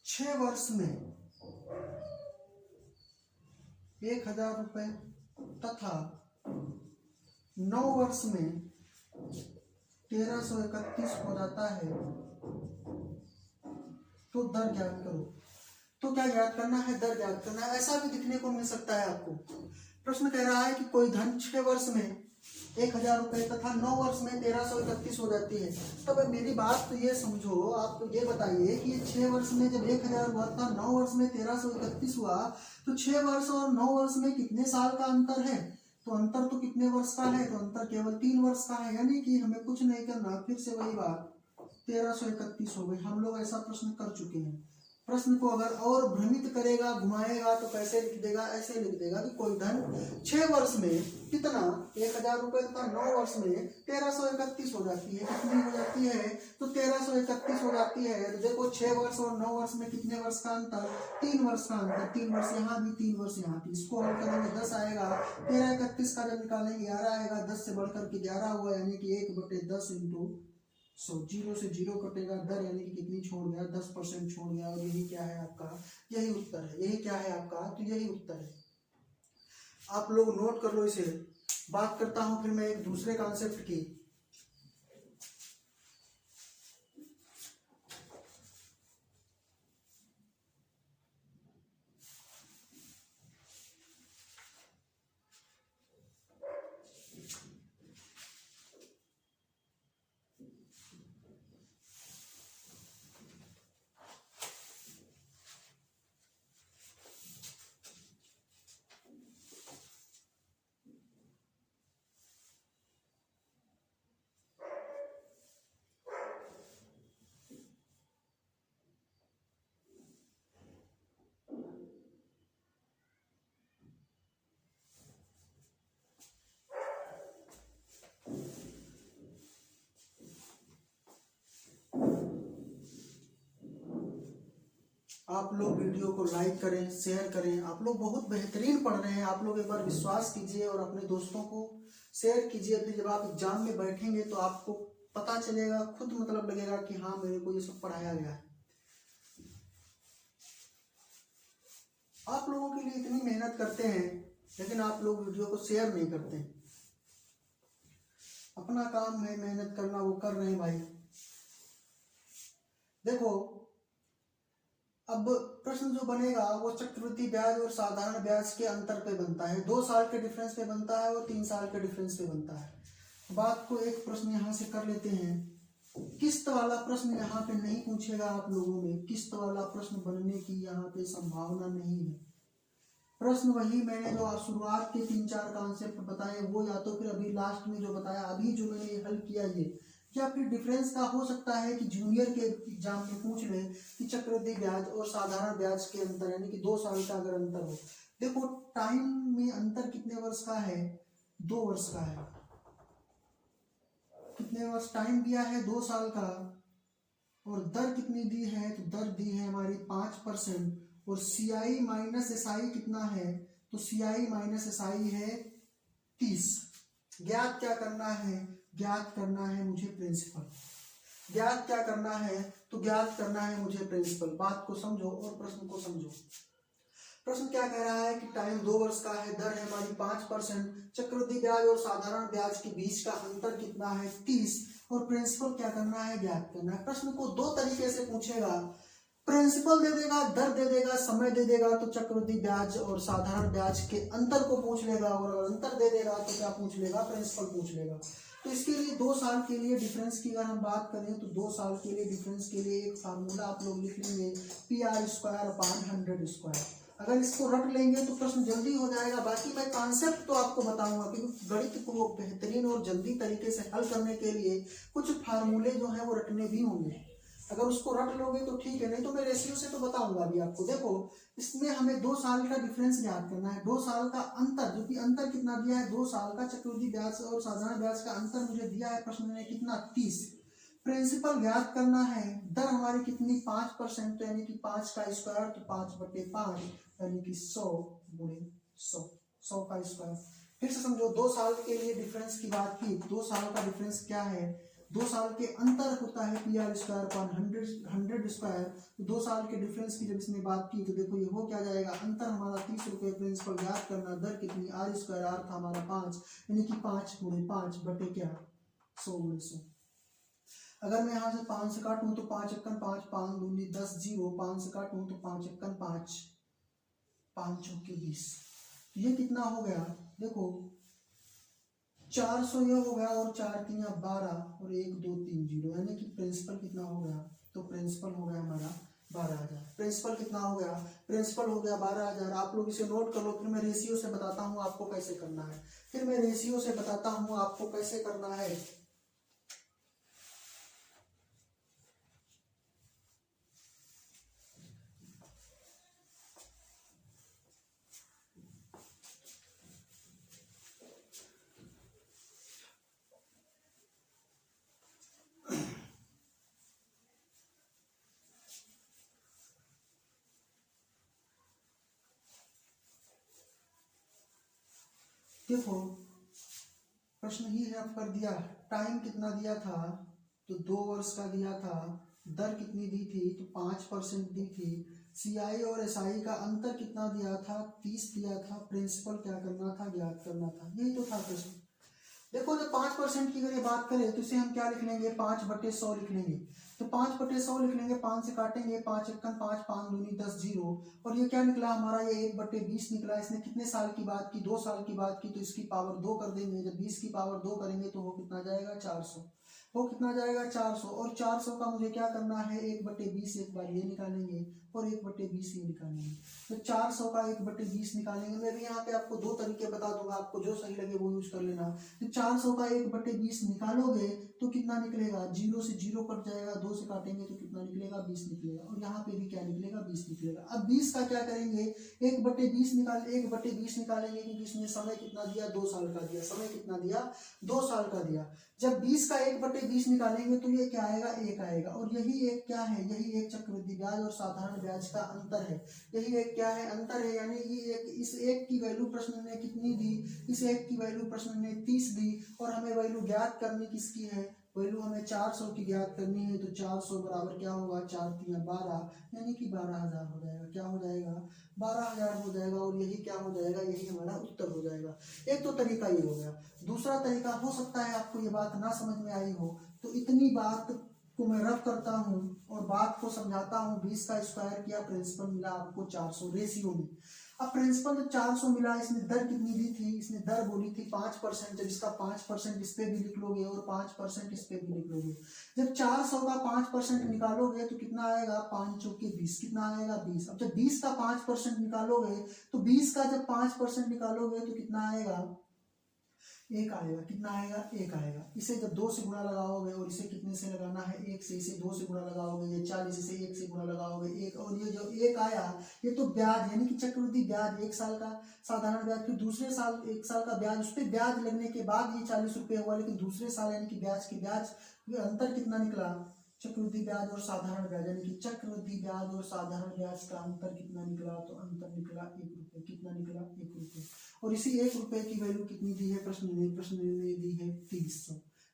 6 वर्ष में 1000 रुपए तथा 9 वर्ष में 1331 हो जाता है, तो दर ज्ञात करो। तो क्या ज्ञात करना है, दर ज्ञात करना है। ऐसा भी दिखने को मिल सकता है आपको। प्रश्न कह रहा है कि कोई धन 6 वर्ष में 1000 रुपए तथा 9 वर्ष में 1331 हो जाती है। तब मेरी बात तो ये समझो, आप तो ये बताइए कि 6 वर्ष में जब 1000 हुआ था, 9 वर्ष में 1331 हुआ, तो 6 वर्ष और 9 वर्ष में कितने साल का अंतर है, तो अंतर तो कितने वर्ष का है, तो अंतर केवल 3 वर्ष का है, यानी कि हमें कुछ नहीं करना, फिर से वही बात 1331 हो गई। हम लोग ऐसा प्रश्न कर चुके हैं। प्रश्न को अगर और भ्रमित करेगा, घुमाएगा, तो कैसे लिख देगा, ऐसे लिख देगा कि कोई धन 6 वर्ष में कितना 1000 रुपए तथा 9 वर्ष में 1331 हो जाती है। कितनी हो जाती है, तो 1331 हो जाती है। तो देखो 6 वर्ष और 9 वर्ष में कितने वर्ष का अंतर, 3 वर्ष का अंतर। 3 वर्ष यहाँ भी, 3 वर्ष यहाँ भी। इसको हल करेंगे 10 आएगा, 1331 का जब निकालेंगे 11 आएगा, 10 से बढ़कर के 11 हुआ, यानी कि 1/10 इंटू 100। 0 से 0 कटेगा, दर यानी कि कितनी छोड़ गया, 10% छोड़ गया। और यही क्या है आपका, यही उत्तर है। यही क्या है आपका, तो यही उत्तर है। आप लोग नोट कर लो इसे। बात करता हूं फिर मैं एक दूसरे कॉन्सेप्ट की। आप लोग वीडियो को लाइक करें, शेयर करें। आप लोग बहुत बेहतरीन पढ़ रहे हैं। आप लोग एक बार विश्वास कीजिए और अपने दोस्तों को शेयर कीजिए। फिर जब आप एग्जाम में बैठेंगे तो आपको पता चलेगा, खुद मतलब लगेगा कि हाँ मेरे को ये सब पढ़ाया गया है। आप लोगों के लिए इतनी मेहनत करते हैं, लेकिन आप लोग वीडियो को शेयर नहीं करते हैं। अपना काम है मेहनत करना, वो कर रहे हैं भाई। देखो अब प्रश्न जो बनेगा वो चक्रवृद्धि ब्याज और साधारण ब्याज के अंतर पे बनता है। 2 साल के डिफरेंस पे बनता है और 3 साल के डिफरेंस पे बनता है। बात को एक प्रश्न यहाँ से कर लेते हैं। किस्त वाला प्रश्न यहाँ पे नहीं पूछेगा आप लोगों में। किस्त वाला प्रश्न बनने की यहाँ पे संभावना नहीं है। प्रश्न वही मैंने जो शुरुआत के 3-4 कॉन्सेप्ट बताए वो, या तो फिर अभी लास्ट में जो बताया, अभी जो मैंने हल किया ये, या फिर डिफरेंस का हो सकता है कि जूनियर के एग्जाम में पूछ ले कि चक्रवृद्धि ब्याज और साधारण ब्याज के अंतर, यानी कि 2 साल का अगर अंतर हो। देखो टाइम में अंतर कितने वर्ष का है, 2 वर्ष का है। कितने वर्ष टाइम दिया है, 2 साल का। और दर कितनी दी है, तो दर दी है हमारी 5%। और CI माइनस SI कितना है, तो CI माइनस SI है 30। ज्ञात क्या करना है, ज्ञात करना है मुझे प्रिंसिपल। ज्ञात क्या करना है, तो ज्ञात करना है मुझे प्रिंसिपल। बात को समझो और प्रश्न को समझो। प्रश्न क्या कह रहा है कि टाइम 2 वर्ष का है, दर है हमारी 5%, चक्रवृद्धि ब्याज और साधारण ब्याज के बीच का अंतर कितना है 30, और प्रिंसिपल क्या करना है, ज्ञात करना है। प्रश्न को 2 तरीके से पूछेगा। प्रिंसिपल दे देगा, दर दे देगा, समय दे देगा, तो चक्रवृद्धि ब्याज और साधारण ब्याज के अंतर को पूछ लेगा। और अगर अंतर दे देगा तो क्या पूछ लेगा, प्रिंसिपल पूछ लेगा। तो इसके लिए 2 साल के लिए डिफरेंस की अगर हम बात करें तो 2 साल के लिए डिफरेंस के लिए एक फार्मूला आप लोग लिख लेंगे, PR² 100²। अगर इसको रट लेंगे तो प्रश्न जल्दी हो जाएगा। बाकी मैं कॉन्सेप्ट तो आपको बताऊंगा, क्योंकि गणित को बेहतरीन और जल्दी तरीके से हल करने के लिए कुछ फार्मूले जो है वो रटने भी होंगे। अगर उसको रट लोगे तो ठीक है, नहीं तो मैं रेशियो से तो बताऊंगा अभी आपको। देखो इसमें हमें 2 साल का डिफरेंस याद करना है। 2 साल का अंतर, जो कि अंतर कितना दिया है, 2 साल का चक्रवृद्धि ब्याज और साधारण ब्याज का अंतर मुझे दिया है प्रश्न में कितना, 30। प्रिंसिपल ज्ञात करना है। दर हमारी कितनी, 5%, तो यानी कि 5 का स्क्वायर, तो 5/5 यानी कि 100 गुणे 100, 100 का स्क्वायर। फिर से समझो, 2 साल के लिए डिफरेंस की बात की। 2 साल का डिफरेंस क्या है, 2 साल के अंतर होता है PR²100²। 2 साल के डिफरेंस की जब इसने बात की तो देखो ये हो क्या जाएगा, अंतर हमारा 30 रुपये, प्रिंसिपल याद करना, दर कितनी, R², R था हमारा 5, यानी कि 5 गुणे 5 बटे क्या, 100 गुणे 100। अगर मैं यहाँ से 5 से काटूं तो 5 × 5, 5 दूनी 10, 0, 5 से काटूं तो 5 × 5, 5 चौके 20। ये कितना हो गया, देखो 400 ये हो गया, और 4 × 12 और 1 2 3 0, यानी कि प्रिंसिपल कितना हो गया, तो प्रिंसिपल हो गया हमारा 12,000। प्रिंसिपल कितना हो गया? प्रिंसिपल हो गया 12,000। आप लोग इसे नोट कर लो, फिर मैं रेशियो से बताता हूँ आपको कैसे करना है। फिर मैं रेशियो से बताता हूँ आपको कैसे करना है। देखो प्रश्न ही है, आप कर दिया। टाइम कितना दिया था? तो 2 वर्ष का दिया था। दर कितनी दी थी? तो 5% दी थी। सीआई और एसआई का अंतर कितना दिया था? 30 दिया था। प्रिंसिपल क्या करना था? ज्ञात करना था। यही तो था प्रश्न। देखो जब 5% की अगर ये बात करें तो इसे हम क्या लिख लेंगे? 5/100 लिख लेंगे। तो 5/100 लिख लेंगे, 5 से काटेंगे, 5 एकम 5, 5 दूनी 10, 0। और ये क्या निकला हमारा? ये 1/20 निकला। इसने कितने साल की बात की? 2 साल की बात की, तो इसकी पावर 2 कर देंगे। जब 20 की पावर 2 करेंगे तो वो कितना जाएगा? 400। वो कितना जाएगा? 400। और 400 का मुझे क्या करना है? 1/20 एक बार ये निकालेंगे और 1/20 ये निकालेंगे। तो 400 का 1/20 निकालेंगे। मैं भी यहाँ पे आपको 2 तरीके बता दूंगा, आपको जो सही लगे वो यूज कर लेना। तो 400 का 1/20 निकालोगे तो कितना निकलेगा? 0 से 0 कट जाएगा, 2 से काटेंगे तो कितना निकलेगा? 20 निकलेगा। और यहाँ पे भी क्या निकलेगा? 20 निकलेगा। अब 20 का क्या करेंगे? 1/20 निकालेंगे, क्योंकि इसने समय कितना दिया? 2 साल का दिया। समय कितना दिया? 2 साल का दिया। जब 20 का 1/20 निकालेंगे तो ये क्या आएगा? 1 आएगा। और यही एक क्या है? यही एक चक्रवृद्धि ब्याज और साधारण ब्याज का अंतर है। यही एक क्या है? अंतर है। यानी कि इस एक की वैल्यू प्रश्न ने कितनी दी? इस एक की वैल्यू प्रश्न ने 30 दी। और हमें वैल्यू ज्ञात करनी किसकी है? वैल्यू हमें 400 की ज्ञात करनी है। तो 400 बराबर क्या होगा? 4 × 12, यानी कि 12,000 हो जाएगा। क्या हो जाएगा? 12,000 हो जाएगा। और यही क्या हो जाएगा? यही हमारा उत्तर हो जाएगा। एक तो तरीका ये हो गया। दूसरा तरीका हो सकता है आपको ये बात ना समझ में आई हो, तो इतनी बात को मैं रफ करता हूँ और बात को समझाता हूँ। 20 का स्क्वायर किया, प्रिंसिपल मिला आपको 400 रेशियो में। अब प्रिंसिपल जब 400 मिला, इसने दर कितनी दी थी? इसने दर बोली थी 5%। जब इसका 5% इस पे भी लिख लोगे और 5% इस पे भी लिख लोगे, जब 400 का 5% निकालोगे तो कितना आएगा? 5 चौके 20। कितना आएगा? 20। अब जब 20 का 5% निकालोगे तो 20 का जब 5% निकालोगे तो कितना आएगा? 1 आएगा। कितना आएगा? 1 आएगा। इसे जब 2 से गुणा लगाओगे और इसे कितने से लगाना है? 1 से। इसे 2 से गुणा लगाओगे, ये 40, इसे 1 से गुणा लगाओगे 1। और ये जो 1 आया ये तो ब्याज, यानी कि चक्रवृद्धि ब्याज 1 साल का साधारण ब्याज, फिर दूसरे साल 1 साल का ब्याज, उस पर ब्याज लगने के बाद ये 40 रुपये हुआ। लेकिन दूसरे साल यानी कि ब्याज के ब्याज अंतर कितना निकला? चक्रवृद्धि ब्याज और साधारण ब्याज, यानी कि चक्रवृद्धि ब्याज और साधारण ब्याज का अंतर कितना निकला? तो अंतर निकला 1 रुपये। कितना निकला? 1 रुपये। और इसी 1 रुपये की वैल्यू कितनी दी है? प्रश्न ने दी है 30।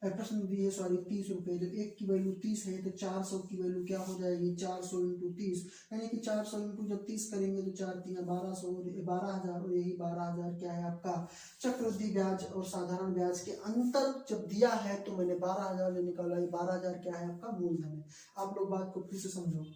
प्रश्न दी है 30 रुपये। जब 1 की वैल्यू 30 है तो 400 की वैल्यू क्या हो जाएगी? 400 × 30, यानी कि 400 × जब 30 करेंगे तो 4 × 1200, 12,000। और यही 12,000 क्या है आपका? चक्रवृद्धि ब्याज और साधारण ब्याज के अंतर जब दिया है तो मैंने 12,000 निकाला। 12,000 क्या है आपका? मूलधन है। आप लोग बात को फिर से समझो।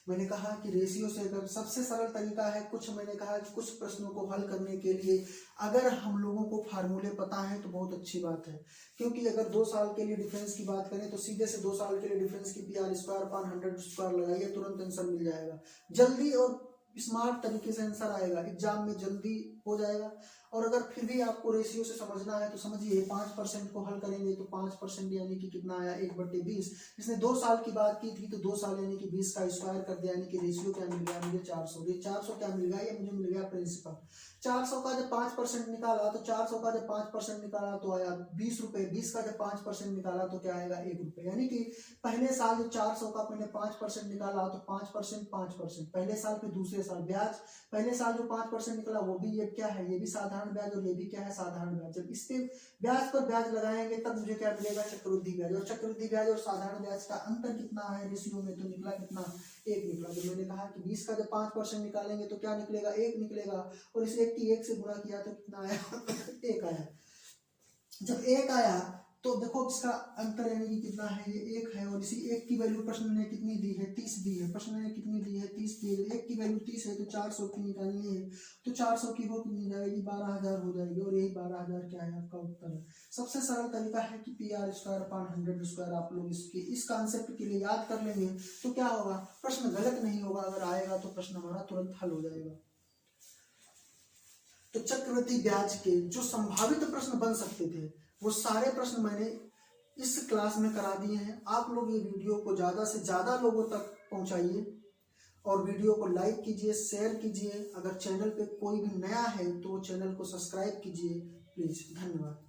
मैंने कहा कि रेशियो से अगर सबसे सरल तरीका है, मैंने कहा कि कुछ प्रश्नों को हल करने के लिए अगर हम लोगों को फार्मूले पता है तो बहुत अच्छी बात है। क्योंकि अगर 2 साल के लिए डिफरेंस की बात करें तो सीधे से 2 साल के लिए डिफरेंस की PR² लगाइए, तुरंत आंसर मिल जाएगा। जल्दी और स्मार्ट तरीके से आंसर आएगा, एग्जाम में जल्दी हो जाएगा। और अगर फिर भी आपको रेशियो से समझना है तो समझिए, 5% को हल करेंगे तो 5% यानी कि कितना आया? 1/20। इसने 2 साल की बात की थी तो 2 साल यानी कि 20 का स्क्वायर कर दिया, यानी कि रेशियो क्या मिल गया मुझे? 400। ये 400 क्या मिल गया? ये मुझे मिल गया प्रिंसिपल। 400 का जब 5% निकाला तो 400 का जब 5% निकाला तो आया 20 रुपये। 20 का जब 5% निकाला तो क्या आएगा? 1 रुपये। यानी कि पहले साल जब 400 का मैंने 5% निकाला तो 5%, 5% पहले साल, फिर दूसरे साल ब्याज। पहले साल जो 5% निकला वो भी ये क्या है? ये भी साधारण ब्याज, और ये भी क्या है? साधारण ब्याज। जब इस पे ब्याज पर ब्याज लगाएंगे तब मुझे क्या मिलेगा? चक्रवृद्धि ब्याज। और चक्रवृद्धि ब्याज और साधारण ब्याज का अंतर कितना है रेशियो में? तो निकला कितना? 1 निकला। तो मैंने कहा कि 20 का जब 5% निकालेंगे तो क्या निकलेगा? 1 निकलेगा। और इस 1 की 1 से गुणा किया तो कितना आया? 1 आया। जब 1 आया तो देखो इसका अंतर यानी कि कितना है, ये 1 है और इसी 1 की वैल्यू प्रश्न ने कितनी दी है, 30 दी है। प्रश्न ने कितनी दी है, 30 दी है। 1 की वैल्यू 30 है तो 400 की निकालनी है, तो 400 की हो कितनी जाएगी, 12,000 हो जाएगी। और यही 12,000 क्या है आपका उत्तर है। सबसे सरल तरीका है कि PR² आप लोग इस कॉन्सेप्ट के लिए याद कर लेंगे तो क्या होगा, प्रश्न गलत नहीं होगा। अगर आएगा तो प्रश्न हमारा तुरंत हल हो जाएगा। तो चक्रवृद्धि ब्याज के जो संभावित प्रश्न बन सकते थे वो सारे प्रश्न मैंने इस क्लास में करा दिए हैं। आप लोग ये वीडियो को ज़्यादा से ज़्यादा लोगों तक पहुंचाइए और वीडियो को लाइक कीजिए, शेयर कीजिए। अगर चैनल पे कोई भी नया है तो चैनल को सब्सक्राइब कीजिए प्लीज़। धन्यवाद।